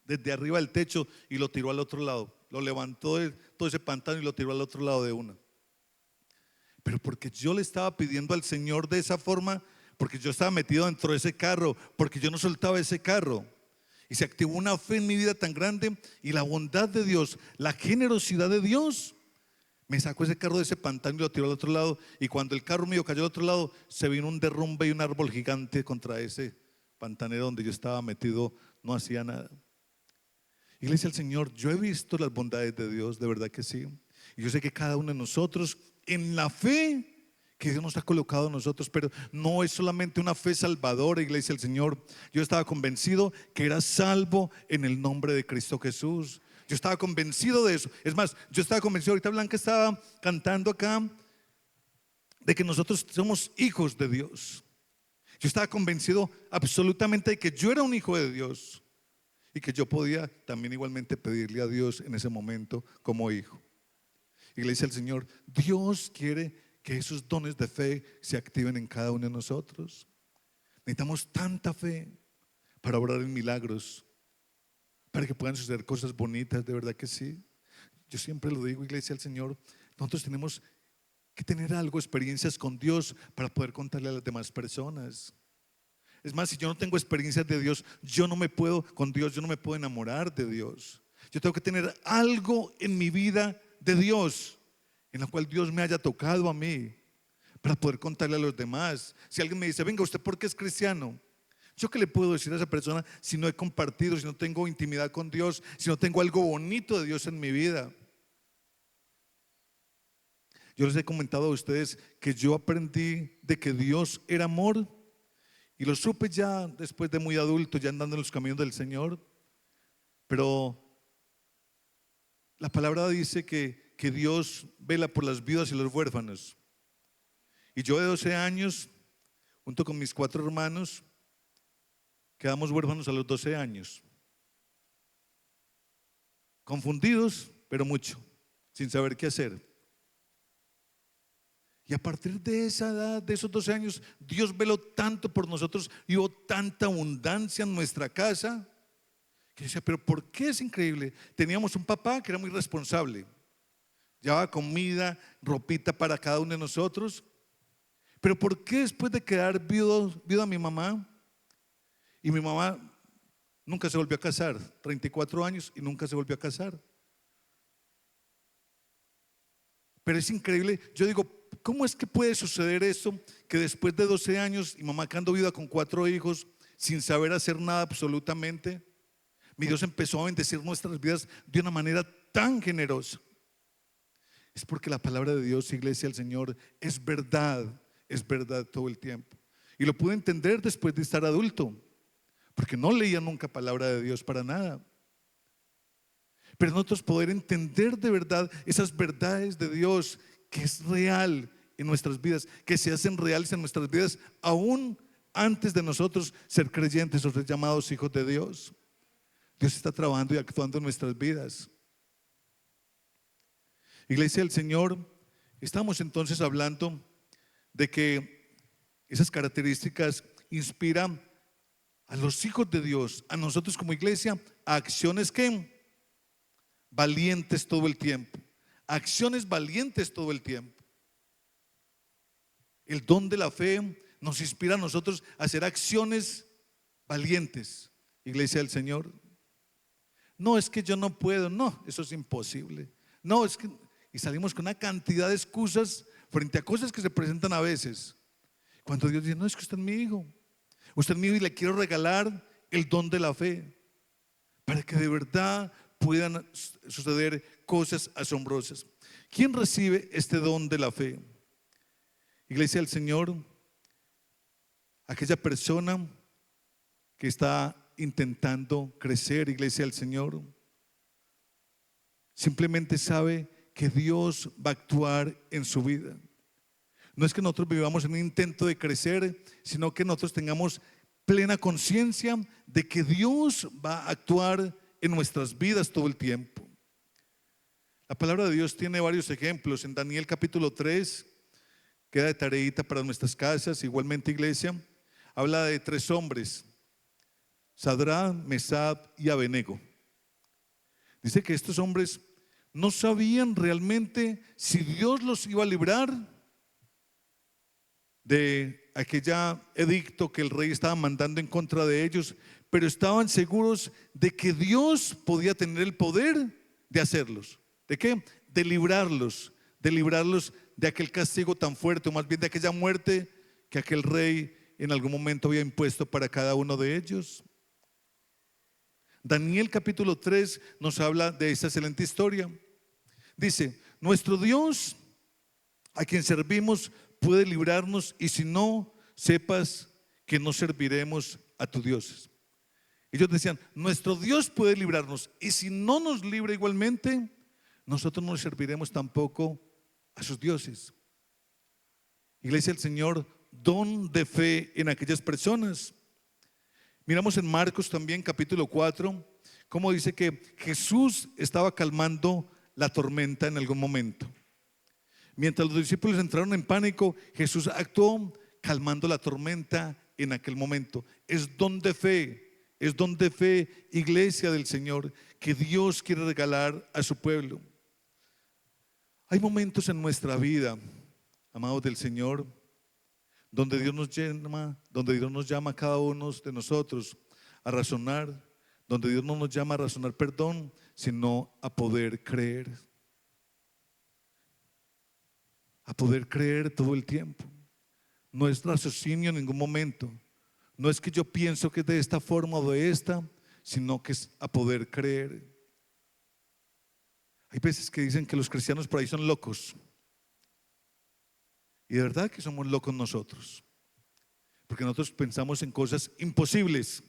[SPEAKER 1] desde arriba del techo y lo tiró al otro lado. Lo levantó de todo ese pantano y lo tiró al otro lado de una. Pero porque yo le estaba pidiendo al Señor de esa forma, porque yo estaba metido dentro de ese carro, porque yo no soltaba ese carro. Y se activó una fe en mi vida tan grande, y la bondad de Dios, la generosidad de Dios, me sacó ese carro de ese pantano y lo tiró al otro lado. Y cuando el carro mío cayó al otro lado, se vino un derrumbe y un árbol gigante contra ese pantanero donde yo estaba metido, no hacía nada. Iglesia del Señor, yo he visto las bondades de Dios, de verdad que sí. Y yo sé que cada uno de nosotros, en la fe que Dios nos ha colocado a nosotros, pero no es solamente una fe salvadora, Iglesia del Señor. Yo estaba convencido que era salvo en el nombre de Cristo Jesús. Yo estaba convencido de eso. Es más, yo estaba convencido, ahorita Blanca estaba cantando acá, de que nosotros somos hijos de Dios. Yo estaba convencido absolutamente de que yo era un hijo de Dios y que yo podía también igualmente pedirle a Dios en ese momento como hijo. Iglesia del Señor, Dios quiere que esos dones de fe se activen en cada uno de nosotros. Necesitamos tanta fe para obrar en milagros, para que puedan suceder cosas bonitas, de verdad que sí. Yo siempre lo digo, Iglesia del Señor, nosotros tenemos que tener algo, experiencias con Dios para poder contarle a las demás personas. Es más, si yo no tengo experiencias de Dios, yo no me puedo enamorar de Dios. Yo tengo que tener algo en mi vida de Dios, en la cual Dios me haya tocado a mí, para poder contarle a los demás. Si alguien me dice, venga, ¿usted por qué es cristiano? ¿Yo qué le puedo decir a esa persona si no he compartido, si no tengo intimidad con Dios, si no tengo algo bonito de Dios en mi vida? Yo les he comentado a ustedes que yo aprendí de que Dios era amor, y lo supe ya después de muy adulto, ya andando en los caminos del Señor. Pero la palabra dice que Dios vela por las viudas y los huérfanos. Y yo de 12 años, junto con mis 4 hermanos, quedamos huérfanos a los 12 años. Confundidos, pero mucho, sin saber qué hacer. Y a partir de esa edad, de esos 12 años, Dios veló tanto por nosotros y hubo tanta abundancia en nuestra casa, que yo decía, pero ¿por qué? Es increíble. Teníamos un papá que era muy responsable, llevaba comida, ropita para cada uno de nosotros. Pero ¿por qué después de quedar viuda mi mamá, y mi mamá nunca se volvió a casar, 34 años y nunca se volvió a casar? Pero es increíble, yo digo, ¿cómo es que puede suceder eso? Que después de 12 años y mamá quedando viuda con 4 hijos, sin saber hacer nada absolutamente, mi Dios empezó a bendecir nuestras vidas de una manera tan generosa. Es porque la palabra de Dios, Iglesia del Señor, es verdad todo el tiempo. Y lo pude entender después de estar adulto, porque no leía nunca palabra de Dios para nada. Pero nosotros poder entender de verdad esas verdades de Dios, que es real en nuestras vidas, que se hacen reales en nuestras vidas aún antes de nosotros ser creyentes o ser llamados hijos de Dios. Dios está trabajando y actuando en nuestras vidas. Iglesia del Señor, estamos entonces hablando de que esas características inspiran a los hijos de Dios, a nosotros como iglesia, a acciones que valientes todo el tiempo, acciones valientes todo el tiempo. El don de la fe nos inspira a nosotros a hacer acciones valientes, Iglesia del Señor. No es que yo no puedo, no, eso es imposible. No, es que, y salimos con una cantidad de excusas frente a cosas que se presentan a veces. Cuando Dios dice, no, es que usted es mi hijo, usted es mi hijo y le quiero regalar el don de la fe, para que de verdad puedan suceder cosas asombrosas. ¿Quién recibe este don de la fe? Iglesia del Señor, aquella persona que está intentando crecer, iglesia del Señor, simplemente sabe que Dios va a actuar en su vida. No es que nosotros vivamos en un intento de crecer, sino que nosotros tengamos plena conciencia de que Dios va a actuar en nuestras vidas todo el tiempo. La palabra de Dios tiene varios ejemplos. En Daniel capítulo 3, queda de tareita para nuestras casas, igualmente iglesia, habla de 3 hombres, Sadrach, Mesach y Abednego. Dice que estos hombres no sabían realmente si Dios los iba a librar de aquella edicto que el rey estaba mandando en contra de ellos, pero estaban seguros de que Dios podía tener el poder de hacerlos. ¿De qué? De librarlos de aquel castigo tan fuerte, o más bien de aquella muerte que aquel rey en algún momento había impuesto para cada uno de ellos. Daniel capítulo 3 nos habla de esa excelente historia. Dice: nuestro Dios, a quien servimos, puede librarnos, y si no, sepas que no serviremos a tus dioses. Ellos decían: nuestro Dios puede librarnos, y si no nos libra igualmente, nosotros no serviremos tampoco a sus dioses. Iglesia del Señor, don de fe en aquellas personas. Miramos en Marcos también capítulo 4 cómo dice que Jesús estaba calmando la tormenta en algún momento. Mientras los discípulos entraron en pánico, Jesús actuó calmando la tormenta en aquel momento. Es don de fe, iglesia del Señor, que Dios quiere regalar a su pueblo. Hay momentos en nuestra vida, amados del Señor, donde Dios nos llama a cada uno de nosotros a razonar, donde Dios no nos llama a razonar, perdón, sino a poder creer. A poder creer todo el tiempo. No es raciocinio en ningún momento. No es que yo pienso que es de esta forma o de esta, sino que es a poder creer. Hay veces que dicen que los cristianos por ahí son locos. Y de verdad que somos locos nosotros, porque nosotros pensamos en cosas imposibles,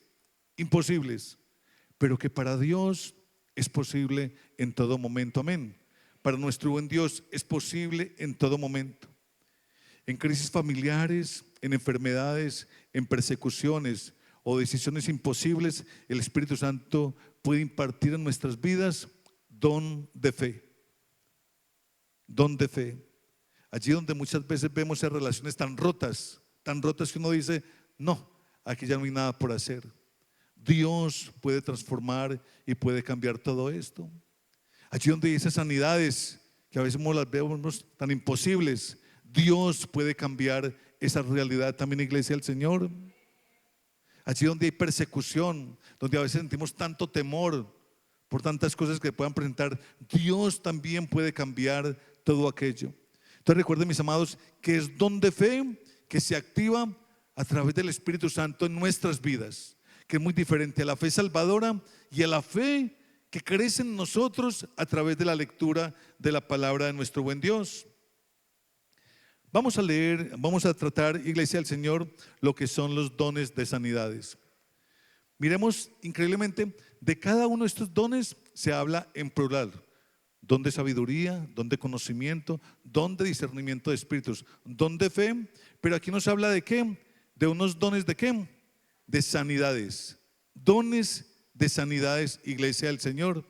[SPEAKER 1] pero que para Dios es posible en todo momento. Amén. Para nuestro buen Dios es posible en todo momento. En crisis familiares, en enfermedades, en persecuciones o decisiones imposibles, el Espíritu Santo puede impartir en nuestras vidas don de fe. Don de fe. Allí donde muchas veces vemos esas relaciones tan rotas que uno dice: no, aquí ya no hay nada por hacer. Dios puede transformar y puede cambiar todo esto. Allí donde hay esas sanidades que a veces las vemos tan imposibles, Dios puede cambiar esa realidad también, iglesia del Señor. Allí donde hay persecución, donde a veces sentimos tanto temor por tantas cosas que puedan presentar, Dios también puede cambiar todo aquello. Entonces recuerden, mis amados, que es don de fe que se activa a través del Espíritu Santo en nuestras vidas, que es muy diferente a la fe salvadora y a la fe que crece en nosotros a través de la lectura de la palabra de nuestro buen Dios. Vamos a leer, vamos a tratar, iglesia del Señor, lo que son los dones de sanidades. Miremos, increíblemente, de cada uno de estos dones se habla en plural. Don de sabiduría, don de conocimiento, don de discernimiento de espíritus, don de fe. Pero aquí nos habla de ¿qué? De unos dones de ¿qué? De sanidades. Dones de sanidades, iglesia del Señor.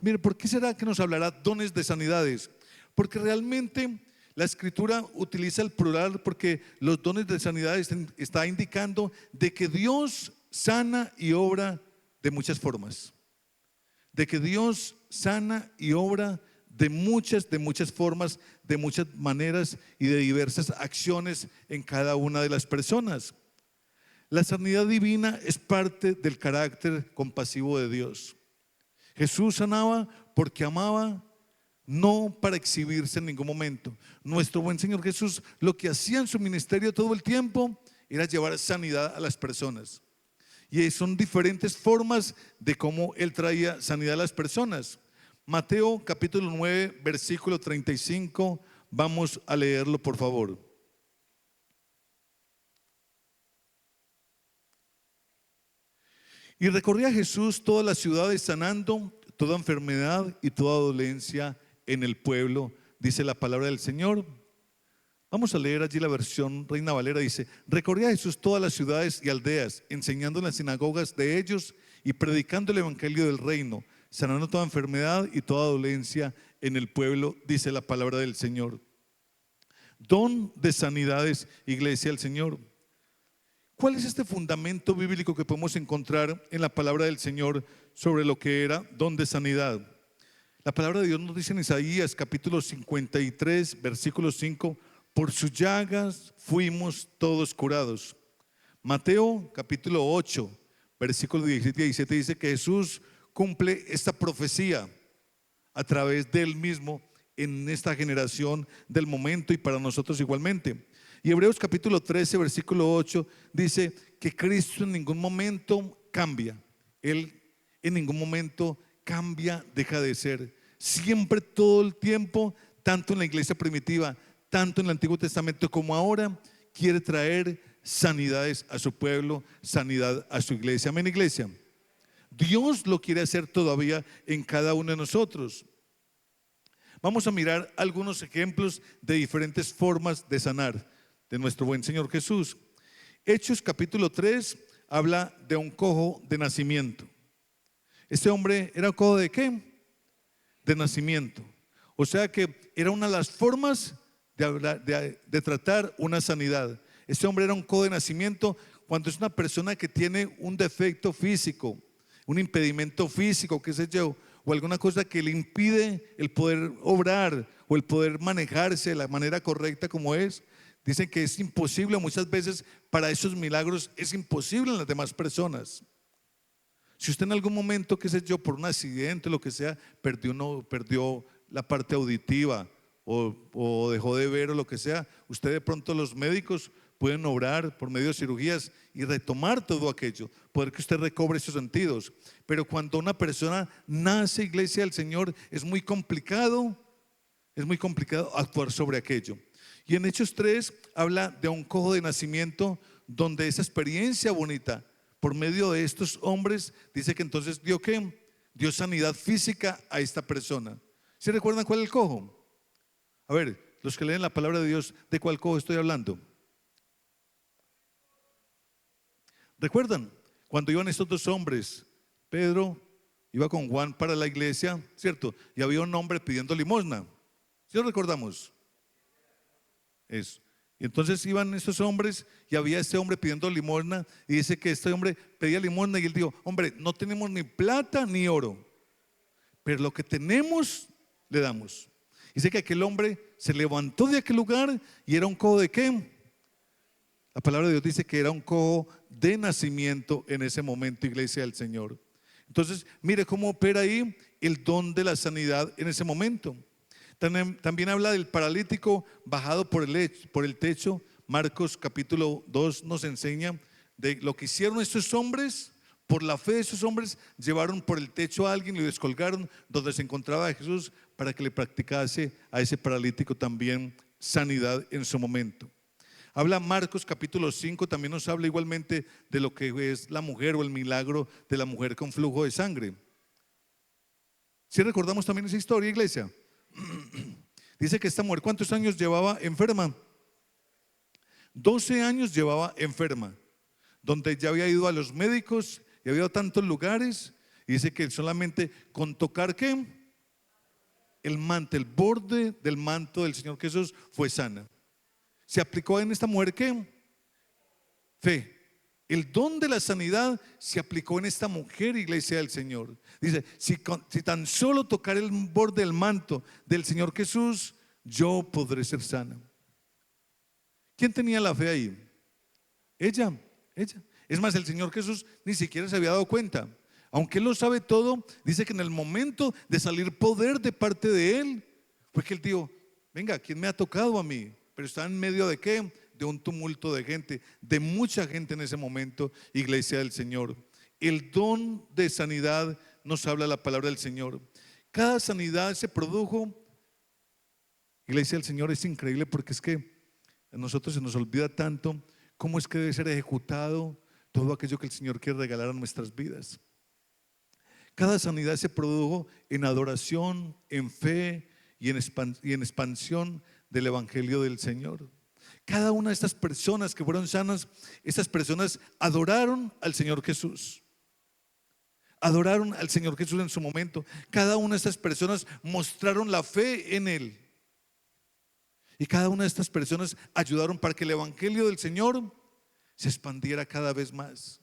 [SPEAKER 1] Mire, ¿por qué será que nos hablará dones de sanidades? Porque realmente la Escritura utiliza el plural, porque los dones de sanidades está indicando de que Dios sana y obra de muchas formas. De que Dios sana y obra de muchas formas, de muchas maneras y de diversas acciones en cada una de las personas. La sanidad divina es parte del carácter compasivo de Dios. Jesús sanaba porque amaba, no para exhibirse en ningún momento. Nuestro buen Señor Jesús lo que hacía en su ministerio todo el tiempo era llevar sanidad a las personas. Y son diferentes formas de cómo Él traía sanidad a las personas. Mateo capítulo 9, versículo 35, vamos a leerlo, por favor. Y recorría Jesús todas las ciudades sanando toda enfermedad y toda dolencia en el pueblo, dice la palabra del Señor. Vamos a leer allí la versión Reina Valera. Dice: recorría Jesús todas las ciudades y aldeas, enseñando en las sinagogas de ellos y predicando el evangelio del reino, sanando toda enfermedad y toda dolencia en el pueblo, dice la palabra del Señor. Don de sanidades, iglesia del Señor. ¿Cuál es este fundamento bíblico que podemos encontrar en la palabra del Señor sobre lo que era don de sanidad? La palabra de Dios nos dice en Isaías capítulo 53, versículo 5: por sus llagas fuimos todos curados. Mateo capítulo 8, versículo 17 y 17 dice que Jesús cumple esta profecía a través de él mismo en esta generación del momento y para nosotros igualmente. Y Hebreos capítulo 13, versículo 8 dice que Cristo en ningún momento cambia. Él en ningún momento cambia, deja de ser. Siempre, todo el tiempo, tanto en la iglesia primitiva, tanto en el Antiguo Testamento como ahora, quiere traer sanidades a su pueblo, sanidad a su iglesia. Amén, iglesia. Dios lo quiere hacer todavía en cada uno de nosotros. Vamos a mirar algunos ejemplos de diferentes formas de sanar de nuestro buen Señor Jesús. Hechos capítulo 3 habla de un cojo de nacimiento. Este hombre era un cojo ¿de qué? De nacimiento. O sea que era una de las formas de tratar una sanidad. Este hombre era un cojo de nacimiento cuando es una persona que tiene un defecto físico, un impedimento físico, qué sé yo, o alguna cosa que le impide el poder obrar o el poder manejarse de la manera correcta como es. Dicen que es imposible muchas veces para esos milagros, es imposible en las demás personas. Si usted en algún momento, qué sé yo, por un accidente, lo que sea, perdió la parte auditiva o dejó de ver o lo que sea, usted de pronto, los médicos pueden obrar por medio de cirugías y retomar todo aquello, poder que usted recobre esos sentidos. Pero cuando una persona nace, iglesia del Señor, es muy complicado actuar sobre aquello. Y en Hechos 3 habla de un cojo de nacimiento, donde esa experiencia bonita por medio de estos hombres, dice que entonces dio sanidad física a esta persona. ¿Sí recuerdan cuál es el cojo? A ver, los que leen la palabra de Dios, ¿de cuál cojo estoy hablando? ¿Recuerdan? Cuando iban estos dos hombres, Pedro iba con Juan para la iglesia, ¿cierto? Y había un hombre pidiendo limosna. ¿Sí lo recordamos? Eso. Y entonces iban estos hombres y había este hombre pidiendo limosna, y dice que este hombre pedía limosna y él dijo: hombre, no tenemos ni plata ni oro, pero lo que tenemos le damos. Dice que aquel hombre se levantó de aquel lugar y era un cojo ¿de qué? La palabra de Dios dice que era un cojo de nacimiento en ese momento, iglesia del Señor. Entonces, mire cómo opera ahí el don de la sanidad en ese momento. También habla del paralítico bajado por el techo. Marcos capítulo 2 nos enseña de lo que hicieron estos hombres. Por la fe de esos hombres, llevaron por el techo a alguien y lo descolgaron donde se encontraba Jesús, para que le practicase a ese paralítico también sanidad en su momento. Habla Marcos capítulo 5, también nos habla igualmente de lo que es la mujer, o el milagro de la mujer con flujo de sangre. ¿Sí recordamos también esa historia, iglesia? Dice que esta mujer, ¿cuántos años llevaba enferma? 12 años llevaba enferma, donde ya había ido a los médicos y había ido a tantos lugares, y dice que solamente con tocar ¿qué? El manto, el borde del manto del Señor Jesús, fue sana. ¿Se aplicó en esta mujer qué? Fe. El don de la sanidad se aplicó en esta mujer, iglesia del Señor. Dice: si tan solo tocar el borde del manto del Señor Jesús, yo podré ser sana. ¿Quién tenía la fe ahí? Ella. Es más, el Señor Jesús ni siquiera se había dado cuenta. Aunque Él lo sabe todo, dice que en el momento de salir poder de parte de Él, fue que Él dijo: venga, ¿quién me ha tocado a mí? Pero está en medio de ¿qué? De un tumulto de gente, de mucha gente en ese momento, iglesia del Señor. El don de sanidad nos habla la palabra del Señor. Cada sanidad se produjo, iglesia del Señor, es increíble, porque es que a nosotros se nos olvida tanto cómo es que debe ser ejecutado todo aquello que el Señor quiere regalar a nuestras vidas. Cada sanidad se produjo en adoración, en fe y en expansión del Evangelio del Señor. Cada una de estas personas que fueron sanas, estas personas adoraron al Señor Jesús. Adoraron al Señor Jesús en su momento. Cada una de estas personas mostraron la fe en Él. Y cada una de estas personas ayudaron para que el Evangelio del Señor se expandiera cada vez más.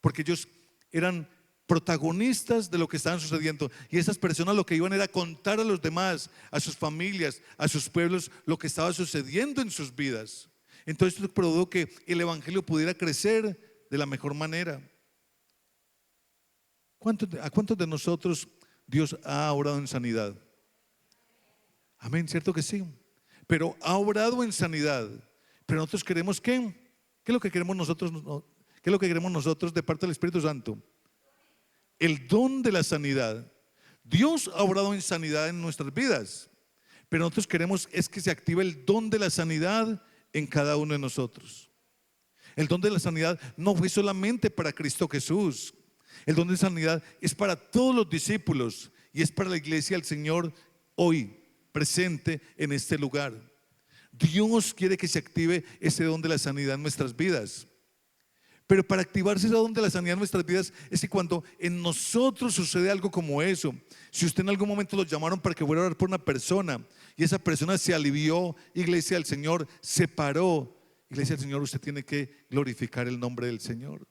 [SPEAKER 1] Porque ellos eran protagonistas de lo que estaban sucediendo. Y esas personas lo que iban era contar a los demás, a sus familias, a sus pueblos, lo que estaba sucediendo en sus vidas. Entonces esto produjo que el Evangelio pudiera crecer de la mejor manera. ¿A cuántos de nosotros Dios ha obrado en sanidad? Amén, ¿cierto que sí? Pero ha obrado en sanidad. Pero nosotros queremos ¿qué? ¿Qué es lo que queremos nosotros? ¿Qué es lo que queremos nosotros de parte del Espíritu Santo? El don de la sanidad. Dios ha obrado en sanidad en nuestras vidas, pero nosotros queremos es que se active el don de la sanidad en cada uno de nosotros. El don de la sanidad no fue solamente para Cristo Jesús. El don de sanidad es para todos los discípulos y es para la iglesia del Señor hoy presente en este lugar. Dios quiere que se active ese don de la sanidad en nuestras vidas. Pero para activarse ese don de la sanidad en nuestras vidas es que cuando en nosotros sucede algo como eso, si usted en algún momento lo llamaron para que fuera a orar por una persona y esa persona se alivió, iglesia del Señor, se paró, iglesia del Señor, usted tiene que glorificar el nombre del Señor.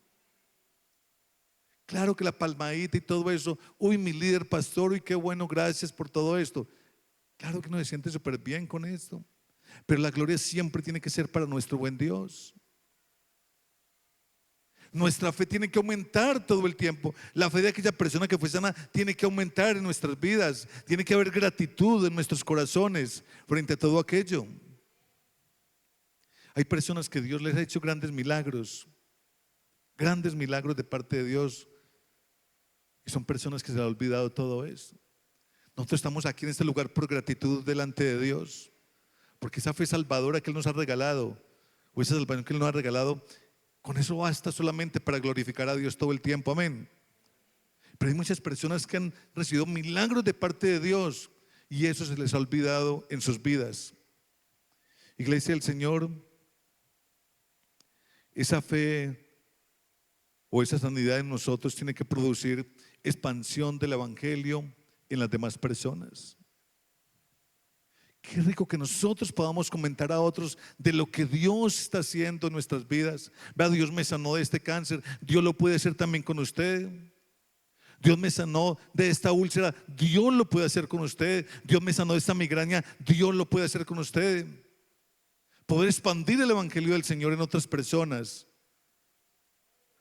[SPEAKER 1] Claro que la palmadita y todo eso, uy, mi líder pastor, uy, qué bueno, gracias por todo esto. Claro que uno se siente súper bien con esto, pero la gloria siempre tiene que ser para nuestro buen Dios. Nuestra fe tiene que aumentar todo el tiempo. La fe de aquella persona que fue sana tiene que aumentar en nuestras vidas. Tiene que haber gratitud en nuestros corazones frente a todo aquello. Hay personas que Dios les ha hecho grandes milagros de parte de Dios, y son personas que se les ha olvidado todo eso. Nosotros estamos aquí en este lugar por gratitud delante de Dios, porque esa fe salvadora que Él nos ha regalado, o esa salvación que Él nos ha regalado, con eso basta solamente para glorificar a Dios todo el tiempo, amén. Pero hay muchas personas que han recibido milagros de parte de Dios y eso se les ha olvidado en sus vidas. Iglesia del Señor, esa fe o esa sanidad en nosotros tiene que producir expansión del Evangelio en las demás personas. Qué rico que nosotros podamos comentar a otros de lo que Dios está haciendo en nuestras vidas. Vea, Dios me sanó de este cáncer, Dios lo puede hacer también con usted. Dios me sanó de esta úlcera, Dios lo puede hacer con usted. Dios me sanó de esta migraña, Dios lo puede hacer con usted. Poder expandir el Evangelio del Señor en otras personas,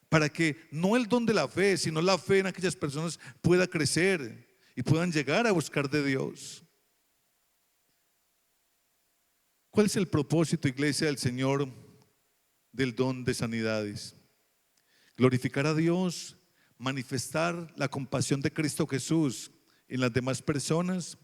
[SPEAKER 1] para que no el don de la fe, sino la fe en aquellas personas pueda crecer y puedan llegar a buscar de Dios. ¿Cuál es el propósito, iglesia del Señor, del don de sanidades? Glorificar a Dios, manifestar la compasión de Cristo Jesús en las demás personas,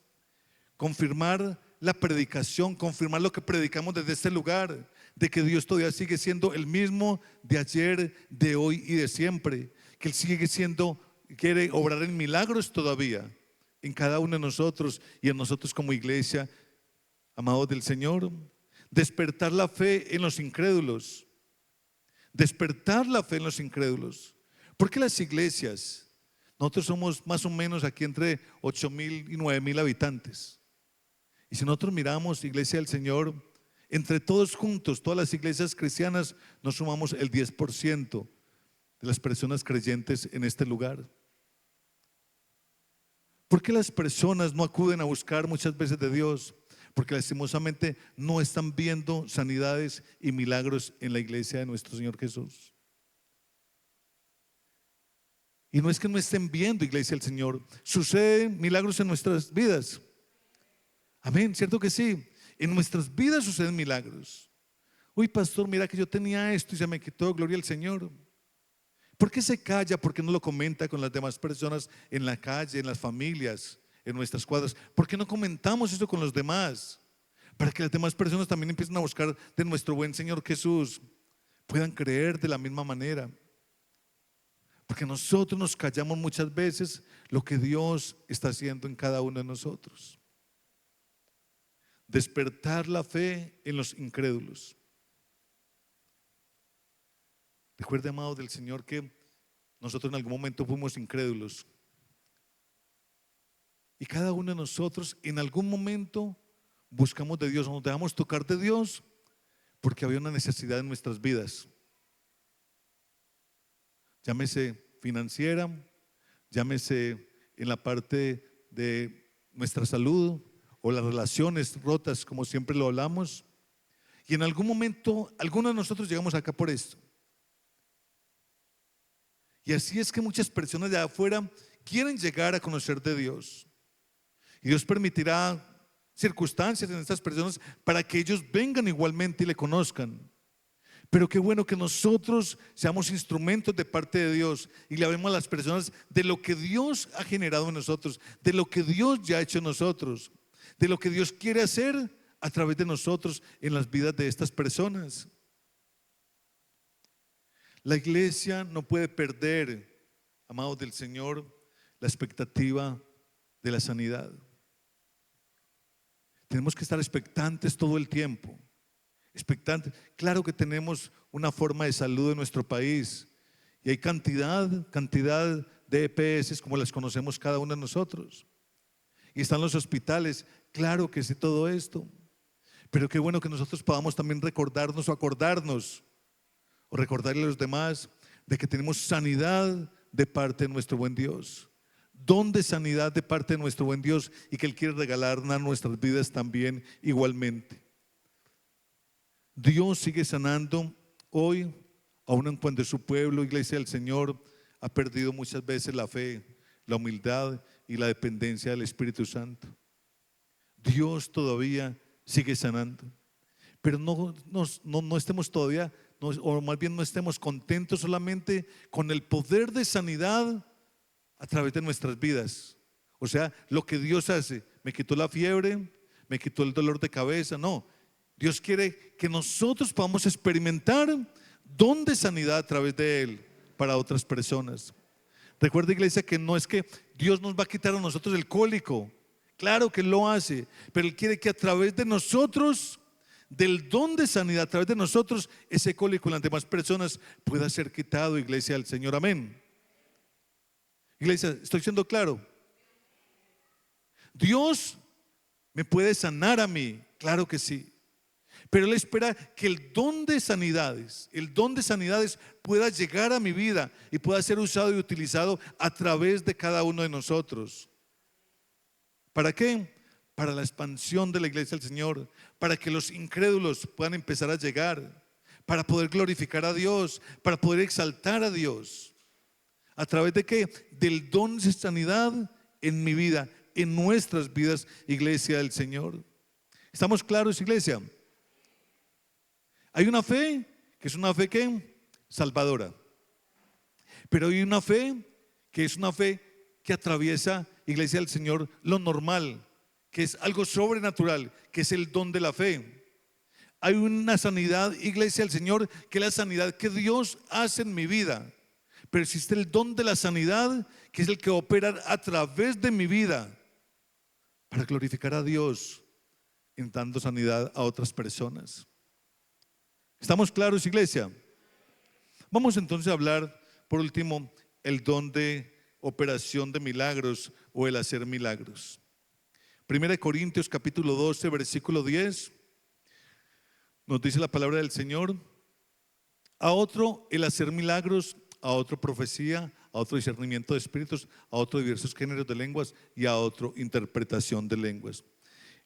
[SPEAKER 1] confirmar la predicación, confirmar lo que predicamos desde este lugar, de que Dios todavía sigue siendo el mismo de ayer, de hoy y de siempre, que Él sigue siendo, quiere obrar en milagros todavía en cada uno de nosotros y en nosotros como iglesia, amados del Señor. Despertar la fe en los incrédulos. Despertar la fe en los incrédulos. Porque las iglesias, nosotros somos más o menos aquí entre 8,000 y 9,000 habitantes. Y si nosotros miramos, iglesia del Señor, entre todos juntos, todas las iglesias cristianas, nos sumamos el 10% de las personas creyentes en este lugar. ¿Por qué las personas no acuden a buscar muchas veces de Dios? Porque lastimosamente no están viendo sanidades y milagros en la iglesia de nuestro Señor Jesús. Y no es que no estén viendo, iglesia del Señor, suceden milagros en nuestras vidas. Amén, ¿cierto que sí? En nuestras vidas suceden milagros. Uy, pastor, mira que yo tenía esto y se me quitó, gloria al Señor. ¿Por qué se calla? ¿Por qué no lo comenta con las demás personas en la calle, en las familias, en nuestras cuadras? ¿Por qué no comentamos eso con los demás? Para que las demás personas también empiecen a buscar de nuestro buen Señor Jesús, puedan creer de la misma manera. Porque nosotros nos callamos muchas veces lo que Dios está haciendo en cada uno de nosotros. Despertar la fe en los incrédulos. Recuerde, amado del Señor, que nosotros en algún momento fuimos incrédulos. Y cada uno de nosotros en algún momento buscamos de Dios, nos dejamos tocar de Dios porque había una necesidad en nuestras vidas. Llámese financiera, llámese en la parte de nuestra salud o las relaciones rotas, como siempre lo hablamos. Y en algún momento, algunos de nosotros llegamos acá por esto. Y así es que muchas personas de afuera quieren llegar a conocer de Dios. Y Dios permitirá circunstancias en estas personas para que ellos vengan igualmente y le conozcan. Pero qué bueno que nosotros seamos instrumentos de parte de Dios y le hablemos a las personas de lo que Dios ha generado en nosotros, de lo que Dios ya ha hecho en nosotros, de lo que Dios quiere hacer a través de nosotros en las vidas de estas personas. La iglesia no puede perder, amados del Señor, la expectativa de la sanidad. Tenemos que estar expectantes todo el tiempo. Expectantes. Claro que tenemos una forma de salud en nuestro país y hay cantidad de EPS como las conocemos cada uno de nosotros. Y están los hospitales, claro que sí, todo esto. Pero qué bueno que nosotros podamos también recordarnos o acordarnos o recordarle a los demás de que tenemos sanidad de parte de nuestro buen Dios. Don de sanidad de parte de nuestro buen Dios y que Él quiere regalarnos a nuestras vidas también igualmente. Dios sigue sanando hoy, aun cuando su pueblo, iglesia del Señor, ha perdido muchas veces la fe, la humildad y la dependencia del Espíritu Santo. Dios todavía sigue sanando, pero no estemos todavía, o más bien no estemos contentos solamente con el poder de sanidad a través de nuestras vidas. O sea, lo que Dios hace, me quitó la fiebre, me quitó el dolor de cabeza. No, Dios quiere que nosotros podamos experimentar don de sanidad a través de Él para otras personas. Recuerda, iglesia, que no es que Dios nos va a quitar a nosotros el cólico. Claro que lo hace, pero Él quiere que a través de nosotros, del don de sanidad, a través de nosotros, ese cólico en las demás personas pueda ser quitado, iglesia del Señor. Amén. Iglesia, ¿estoy siendo claro? Dios me puede sanar a mí, claro que sí. Pero Él espera que el don de sanidades pueda llegar a mi vida y pueda ser usado y utilizado a través de cada uno de nosotros. ¿Para qué? Para la expansión de la iglesia del Señor, para que los incrédulos puedan empezar a llegar, para poder glorificar a Dios, para poder exaltar a Dios. ¿A través de qué? Del don de sanidad en mi vida, en nuestras vidas, iglesia del Señor. ¿Estamos claros, iglesia? Hay una fe que es una fe que salvadora, pero hay una fe que es una fe que atraviesa, iglesia del Señor, lo normal, que es algo sobrenatural, que es el don de la fe. Hay una sanidad, iglesia del Señor, que es la sanidad que Dios hace en mi vida, pero existe el don de la sanidad, que es el que opera a través de mi vida para glorificar a Dios en dando sanidad a otras personas. ¿Estamos claros, iglesia? Vamos entonces a hablar, por último, el don de operación de milagros o el hacer milagros. 1 Corintios capítulo 12, versículo 10, nos dice la palabra del Señor: a otro el hacer milagros, a otro profecía, a otro discernimiento de espíritus, a otro diversos géneros de lenguas y a otro interpretación de lenguas.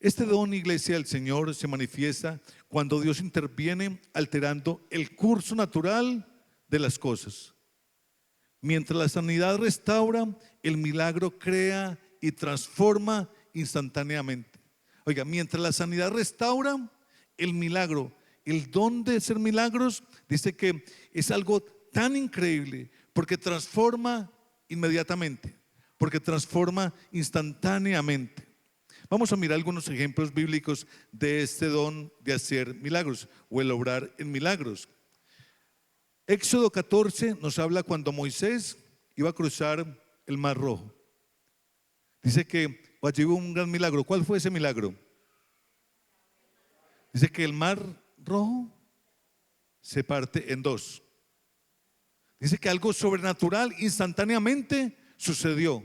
[SPEAKER 1] Este don, iglesia del Señor, se manifiesta cuando Dios interviene alterando el curso natural de las cosas. Mientras la sanidad restaura, el milagro crea y transforma instantáneamente. Oiga, mientras la sanidad restaura, el milagro, el don de hacer milagros, dice que es algo tan increíble porque transforma inmediatamente, porque transforma instantáneamente. Vamos a mirar algunos ejemplos bíblicos de este don de hacer milagros o el obrar en milagros. Éxodo 14 nos habla cuando Moisés iba a cruzar el Mar Rojo. Dice que allí hubo un gran milagro. ¿Cuál fue ese milagro? Dice que el Mar Rojo se parte en dos. Dice que algo sobrenatural instantáneamente sucedió,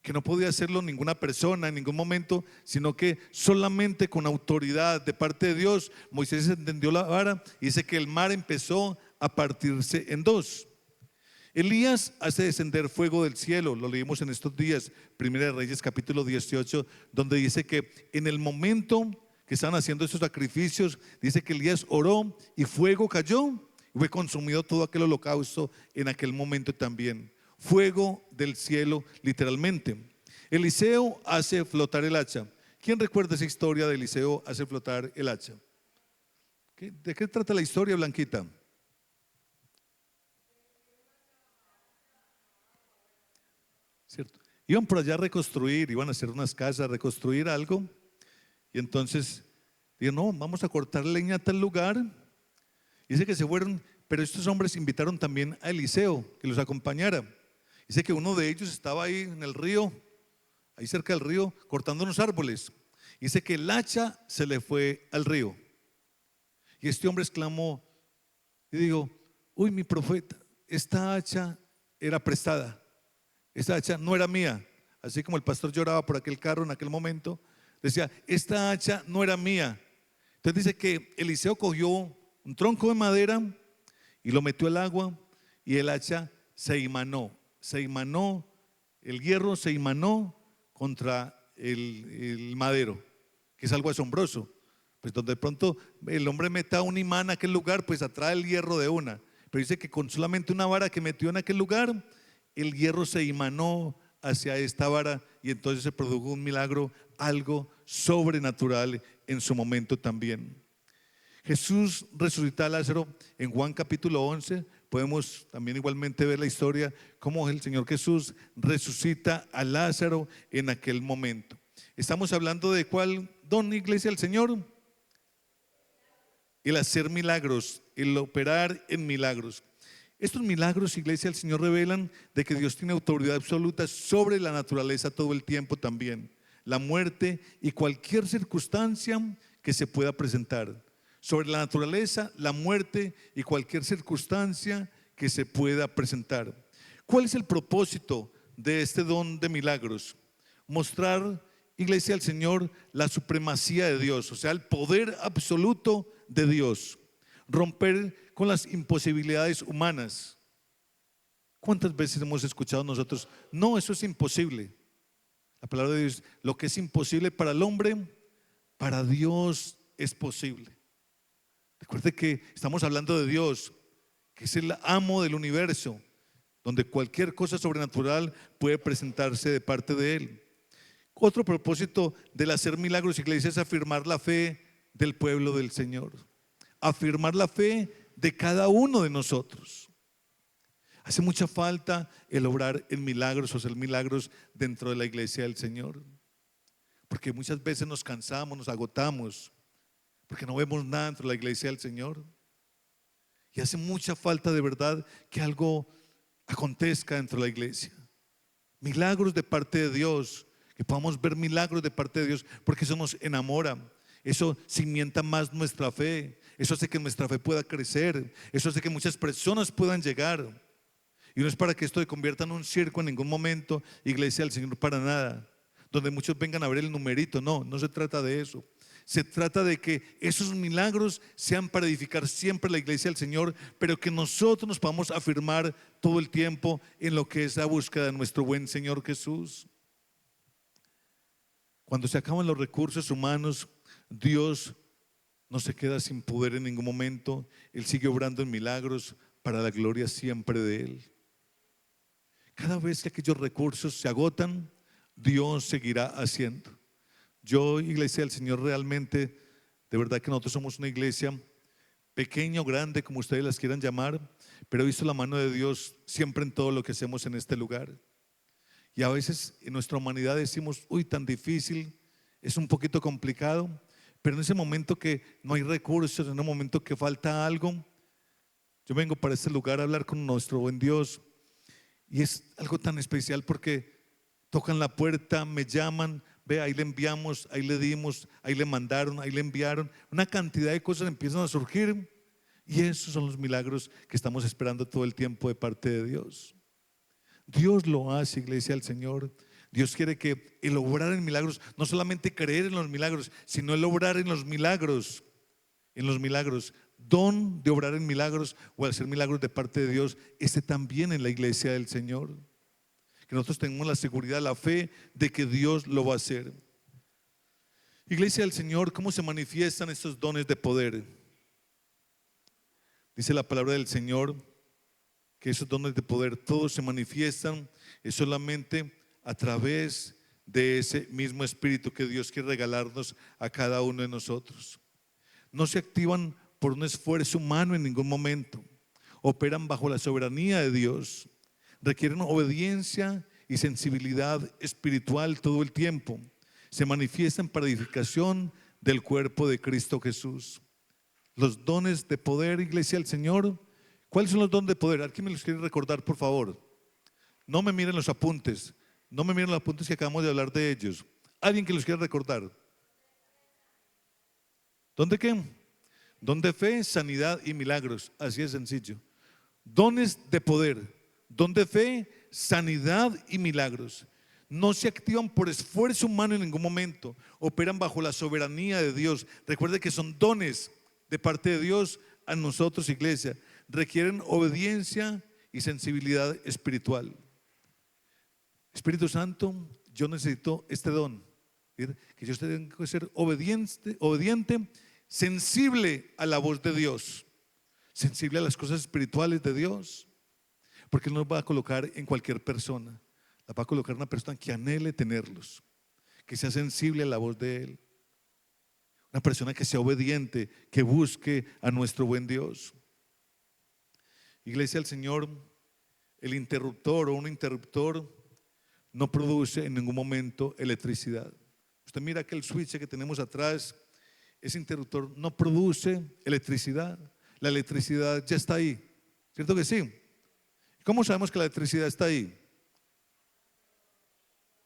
[SPEAKER 1] que no podía hacerlo ninguna persona en ningún momento, sino que solamente con autoridad de parte de Dios, Moisés entendió la vara y dice que el mar empezó a partirse en dos. Elías hace descender fuego del cielo, lo leímos en estos días, Primera de Reyes capítulo 18, donde dice que en el momento que estaban haciendo esos sacrificios, dice que Elías oró y fuego cayó y fue consumido todo aquel holocausto en aquel momento también. Fuego del cielo, literalmente. Eliseo hace flotar el hacha. ¿Quién recuerda esa historia de Eliseo hace flotar el hacha? ¿De qué trata la historia, Blanquita? ¿Cierto? Iban por allá a reconstruir, iban a hacer unas casas, reconstruir algo. Y entonces dijeron, no, vamos a cortar leña a tal lugar. Dice que se fueron, pero estos hombres invitaron también a Eliseo que los acompañara. Dice que uno de ellos estaba ahí en el río, ahí cerca del río, cortando unos árboles. Dice que el hacha se le fue al río. Y este hombre exclamó y dijo, uy, mi profeta, esta hacha era prestada, esta hacha no era mía. Así como el pastor lloraba por aquel carro en aquel momento, decía, esta hacha no era mía. Entonces dice que Eliseo cogió un tronco de madera y lo metió al agua y el hacha se imanó, el hierro se imanó contra el madero, que es algo asombroso. Pues donde de pronto el hombre meta un imán a aquel lugar, pues atrae el hierro de una. Pero dice que con solamente una vara que metió en aquel lugar, el hierro se imanó hacia esta vara y entonces se produjo un milagro, algo sobrenatural en su momento también. Jesús resucita a Lázaro en Juan capítulo 11. Podemos también igualmente ver la historia cómo el Señor Jesús resucita a Lázaro en aquel momento. Estamos hablando de cuál don, iglesia, del Señor. El hacer milagros, el operar en milagros. Estos milagros, iglesia, del Señor revelan de que Dios tiene autoridad absoluta sobre la naturaleza todo el tiempo también, la muerte y cualquier circunstancia que se pueda presentar. Sobre la naturaleza, la muerte y cualquier circunstancia que se pueda presentar. ¿Cuál es el propósito de este don de milagros? Mostrar, iglesia, al Señor la supremacía de Dios, o sea, el poder absoluto de Dios. Romper con las imposibilidades humanas. ¿Cuántas veces hemos escuchado nosotros? No, eso es imposible. La palabra de Dios, lo que es imposible para el hombre, para Dios es posible. Recuerde que estamos hablando de Dios, que es el amo del universo, donde cualquier cosa sobrenatural puede presentarse de parte de Él. Otro propósito del hacer milagros, iglesia, es afirmar la fe del pueblo del Señor. Afirmar la fe de cada uno de nosotros. Hace mucha falta el obrar en milagros o hacer milagros dentro de la iglesia del Señor. Porque muchas veces nos cansamos, nos agotamos, porque no vemos nada dentro de la iglesia del Señor. Y hace mucha falta de verdad que algo acontezca dentro de la iglesia. Milagros de parte de Dios, que podamos ver milagros de parte de Dios, porque eso nos enamora, eso cimienta más nuestra fe, eso hace que nuestra fe pueda crecer, eso hace que muchas personas puedan llegar. Y no es para que esto se convierta en un circo en ningún momento, iglesia del Señor, para nada, donde muchos vengan a ver el numerito. No, no se trata de eso. Se trata de que esos milagros sean para edificar siempre la iglesia del Señor, pero que nosotros nos podamos afirmar todo el tiempo en lo que es la búsqueda de nuestro buen Señor Jesús. Cuando se acaban los recursos humanos, Dios no se queda sin poder en ningún momento. Él sigue obrando en milagros para la gloria siempre de Él. Cada vez que aquellos recursos se agotan, Dios seguirá haciendo. Yo, iglesia del Señor, realmente, de verdad que nosotros somos una iglesia pequeña o grande, como ustedes las quieran llamar, pero he visto la mano de Dios siempre en todo lo que hacemos en este lugar. Y a veces en nuestra humanidad decimos, uy, tan difícil, es un poquito complicado, pero en ese momento que no hay recursos, en ese momento que falta algo, Yo vengo para este lugar a hablar con nuestro buen Dios y es algo tan especial porque tocan la puerta, me llaman, ve, ahí le enviamos, ahí le dimos, ahí le mandaron, ahí le enviaron. Una cantidad de cosas empiezan a surgir y esos son los milagros que estamos esperando todo el tiempo de parte de Dios. Dios lo hace, iglesia del Señor. Dios quiere que el obrar en milagros, no solamente creer en los milagros, sino el obrar en los milagros. En los milagros, don de obrar en milagros o hacer milagros de parte de Dios, también en la iglesia del Señor. Que nosotros tengamos la seguridad, la fe de que Dios lo va a hacer. Iglesia del Señor, ¿cómo se manifiestan estos dones de poder? Dice la palabra del Señor que esos dones de poder todos se manifiestan es solamente a través de ese mismo espíritu que Dios quiere regalarnos a cada uno de nosotros. No se activan por un esfuerzo humano en ningún momento. Operan bajo la soberanía de Dios. Requieren obediencia y sensibilidad espiritual todo el tiempo. Se manifiestan para edificación del cuerpo de Cristo Jesús. Los dones de poder, iglesia del Señor. ¿Cuáles son los dones de poder? ¿Alguien me los quiere recordar, por favor? No me miren los apuntes. No me miren los apuntes que acabamos de hablar de ellos. ¿Alguien que los quiera recordar? ¿Dónde qué? Don de fe, sanidad y milagros. Así es sencillo. Dones de poder, don de fe, sanidad y milagros. No se activan por esfuerzo humano en ningún momento. Operan bajo la soberanía de Dios. Recuerde que son dones de parte de Dios a nosotros, iglesia. Requieren obediencia y sensibilidad espiritual. Espíritu Santo, yo necesito este don. Que yo tengo que ser obediente, sensible a la voz de Dios, sensible a las cosas espirituales de Dios, porque Él nos va a colocar en cualquier persona. La va a colocar en una persona que anhele tenerlos, que sea sensible a la voz de Él, una persona que sea obediente, que busque a nuestro buen Dios. Iglesia del Señor, el interruptor o un interruptor no produce en ningún momento electricidad. Usted mira que el switch que tenemos atrás, ese interruptor no produce electricidad. La electricidad ya está ahí, ¿cierto que sí? ¿Cómo sabemos que la electricidad está ahí?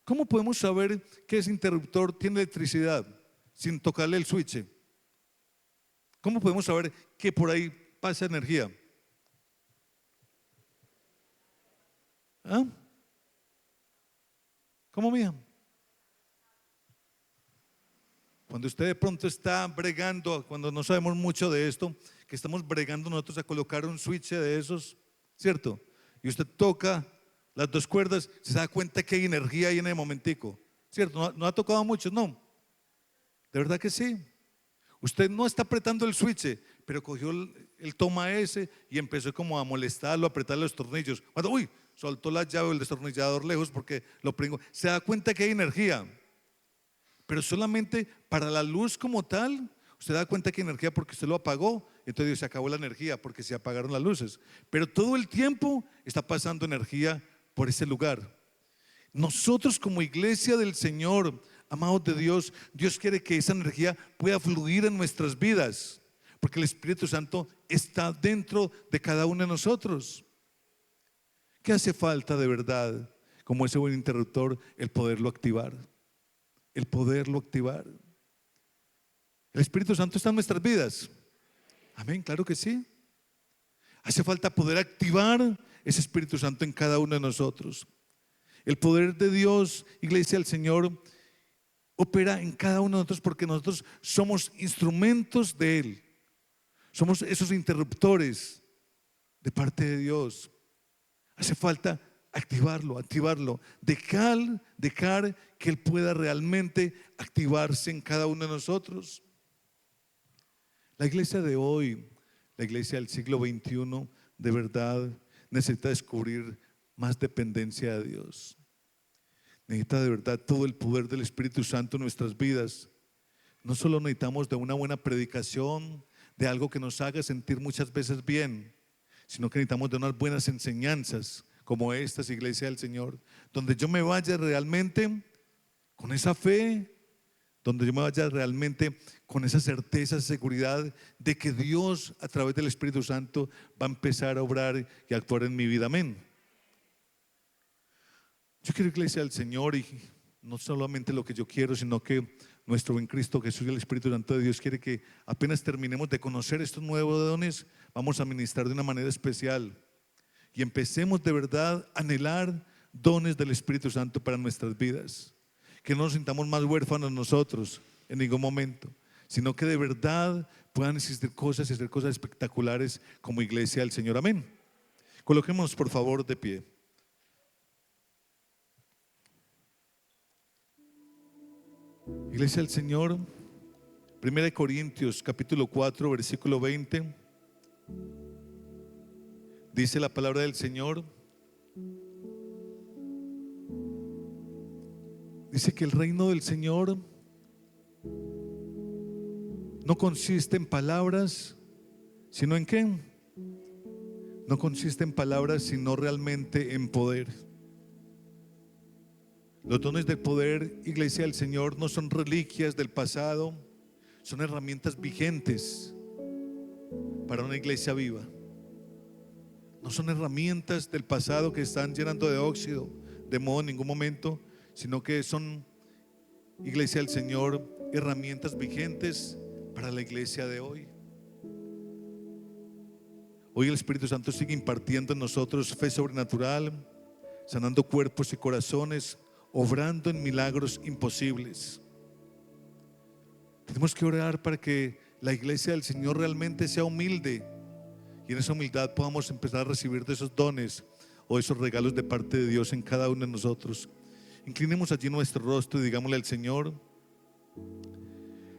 [SPEAKER 1] ¿Cómo podemos saber que ese interruptor tiene electricidad sin tocarle el switch? ¿Cómo podemos saber que por ahí pasa energía? ¿Ah? ¿Cómo, mija? Cuando usted de pronto está bregando, cuando no sabemos mucho de esto, que estamos bregando nosotros a colocar un switch de esos, ¿cierto? Y usted toca las dos cuerdas, se da cuenta que hay energía ahí en el momentico, ¿cierto? No ha tocado mucho, no. De verdad que sí. Usted no está apretando el switch, pero cogió el toma ese y empezó como a molestarlo, a apretar los tornillos. Cuando, soltó la llave del destornillador lejos porque lo pringó. Se da cuenta que hay energía. Pero solamente para la luz como tal, usted da cuenta que hay energía porque usted lo apagó, entonces se acabó la energía porque se apagaron las luces. Pero todo el tiempo está pasando energía por ese lugar. Nosotros como iglesia del Señor, amados de Dios, Dios quiere que esa energía pueda fluir en nuestras vidas, porque el Espíritu Santo está dentro de cada uno de nosotros. ¿Qué hace falta de verdad? Como ese buen interruptor, el poderlo activar. El poderlo activar. El Espíritu Santo está en nuestras vidas. Amén, claro que sí. Hace falta poder activar ese Espíritu Santo en cada uno de nosotros. El poder de Dios, iglesia del Señor, opera en cada uno de nosotros porque nosotros somos instrumentos de Él. Somos esos interruptores de parte de Dios. Hace falta activarlo, dejar que Él pueda realmente activarse en cada uno de nosotros. La iglesia de hoy, la iglesia del siglo XXI, de verdad necesita descubrir más dependencia de Dios. Necesita de verdad todo el poder del Espíritu Santo en nuestras vidas. No solo necesitamos de una buena predicación, de algo que nos haga sentir muchas veces bien, sino que necesitamos de unas buenas enseñanzas como estas, iglesia del Señor, donde yo me vaya realmente con esa fe, donde yo me vaya realmente con esa certeza, esa seguridad de que Dios a través del Espíritu Santo va a empezar a obrar y a actuar en mi vida. Amén. Yo quiero, iglesia del Señor, y no solamente lo que yo quiero, sino que nuestro buen Cristo Jesús y el Espíritu Santo de Dios quiere que apenas terminemos de conocer estos nuevos dones, vamos a ministrar de una manera especial y empecemos de verdad a anhelar dones del Espíritu Santo para nuestras vidas. Que no nos sintamos más huérfanos nosotros en ningún momento, sino que de verdad puedan existir cosas y hacer cosas espectaculares como iglesia del Señor. Amén. Coloquémonos por favor de pie. Iglesia del Señor, 1 Corintios capítulo 4 versículo 20, dice la palabra del Señor. Dice que el reino del Señor no consiste en palabras, sino en ¿qué? No consiste en palabras, sino realmente en poder. Los dones del poder, iglesia del Señor, no son reliquias del pasado, son herramientas vigentes para una iglesia viva. No son herramientas del pasado que están llenando de óxido de modo en ningún momento, sino que son, iglesia del Señor, herramientas vigentes para la iglesia de hoy. Hoy el Espíritu Santo sigue impartiendo en nosotros fe sobrenatural, sanando cuerpos y corazones, obrando en milagros imposibles. Tenemos que orar para que la iglesia del Señor realmente sea humilde y en esa humildad podamos empezar a recibir de esos dones o esos regalos de parte de Dios en cada uno de nosotros. Inclinemos allí nuestro rostro y digámosle al Señor: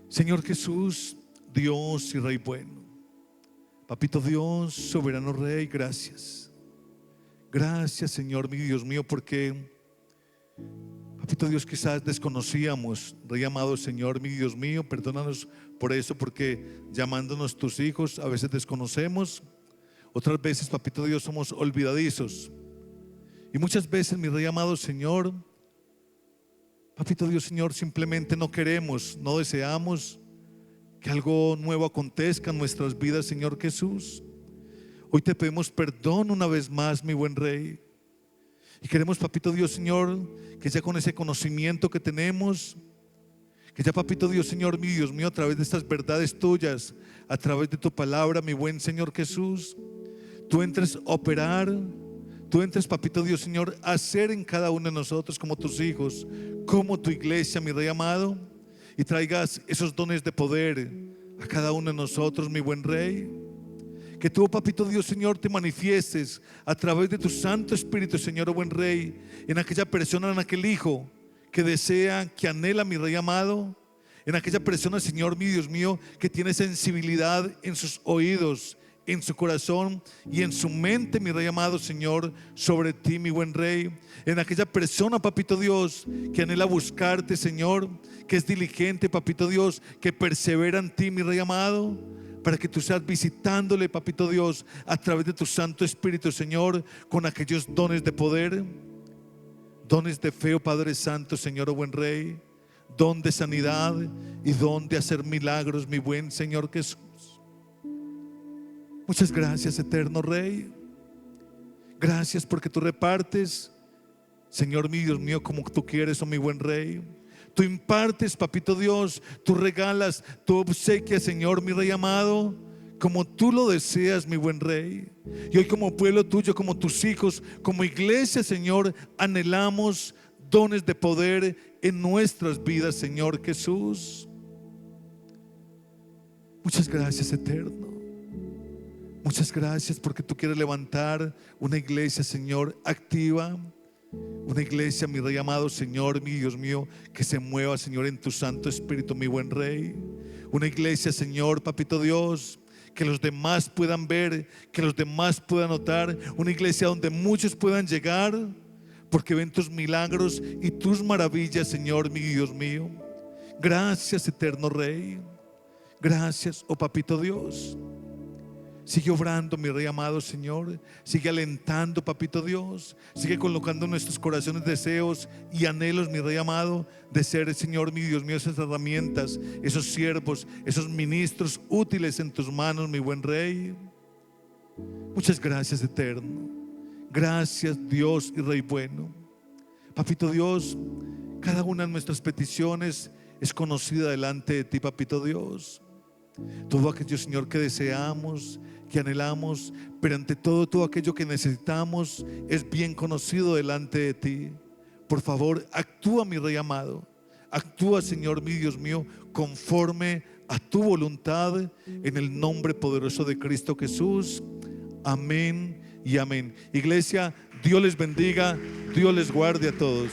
[SPEAKER 1] Señor Jesús, Dios y Rey bueno, Papito Dios, soberano Rey, gracias. Gracias, Señor, mi Dios mío, porque Papito Dios, quizás desconocíamos, Rey amado Señor, mi Dios mío, perdónanos por eso, porque llamándonos tus hijos a veces desconocemos, otras veces, Papito Dios, somos olvidadizos, y muchas veces, mi Rey amado Señor, Papito Dios, Señor, simplemente no queremos, no deseamos que algo nuevo acontezca en nuestras vidas, Señor Jesús. Hoy te pedimos perdón una vez más, mi buen Rey. Y queremos, Papito Dios, Señor, que ya con ese conocimiento que tenemos, que ya, Papito Dios, Señor, mi Dios mío, a través de estas verdades tuyas, a través de tu palabra, mi buen Señor Jesús, tú entres a operar, tú entres, Papito Dios, Señor, a hacer en cada uno de nosotros como tus hijos, como tu iglesia, mi Rey amado, y traigas esos dones de poder a cada uno de nosotros, mi buen Rey. Que tú, Papito Dios, Señor, te manifiestes a través de tu Santo Espíritu, Señor, oh buen Rey, en aquella persona, en aquel hijo que desea, que anhela, mi Rey amado, en aquella persona, Señor, mi Dios mío, que tiene sensibilidad en sus oídos, en su corazón y en su mente, mi Rey amado, Señor, sobre ti, mi buen Rey. En aquella persona, Papito Dios, que anhela buscarte, Señor, que es diligente, Papito Dios, que persevera en ti, mi Rey amado, para que tú seas visitándole, Papito Dios, a través de tu Santo Espíritu, Señor, con aquellos dones de poder, dones de fe, oh Padre Santo, Señor, oh buen Rey, don de sanidad y don de hacer milagros, mi buen Señor Jesús. Muchas gracias, eterno Rey. Gracias porque tú repartes, Señor, mi Dios mío, como tú quieres, oh mi buen Rey. Tú impartes, Papito Dios, tú regalas, tú obsequias, Señor, mi Rey amado, como tú lo deseas, mi buen Rey. Y hoy, como pueblo tuyo, como tus hijos, como iglesia, Señor, anhelamos dones de poder en nuestras vidas, Señor Jesús. Muchas gracias, eterno. Muchas gracias porque tú quieres levantar una iglesia, Señor, activa. Una iglesia, mi Rey amado, Señor, mi Dios mío, que se mueva, Señor, en tu Santo Espíritu, mi buen Rey. Una iglesia, Señor, Papito Dios, que los demás puedan ver, que los demás puedan notar. Una iglesia donde muchos puedan llegar, porque ven tus milagros y tus maravillas, Señor, mi Dios mío. Gracias, eterno Rey. Gracias, oh Papito Dios. Sigue obrando, mi Rey amado, Señor. Sigue alentando, Papito Dios. Sigue colocando en nuestros corazones deseos y anhelos, mi Rey amado, de ser, Señor, mi Dios mío, esas herramientas, esos siervos, esos ministros útiles en tus manos, mi buen Rey. Muchas gracias, eterno. Gracias, Dios y Rey bueno. Papito Dios, cada una de nuestras peticiones es conocida delante de ti, Papito Dios. Todo aquello, Señor, que deseamos, que anhelamos, pero ante todo aquello que necesitamos es bien conocido delante de ti. Por favor, actúa, mi Rey amado. Actúa, Señor, mi Dios mío, conforme a tu voluntad, en el nombre poderoso de Cristo Jesús. Amén y amén. Iglesia, Dios les bendiga, Dios les guarde a todos.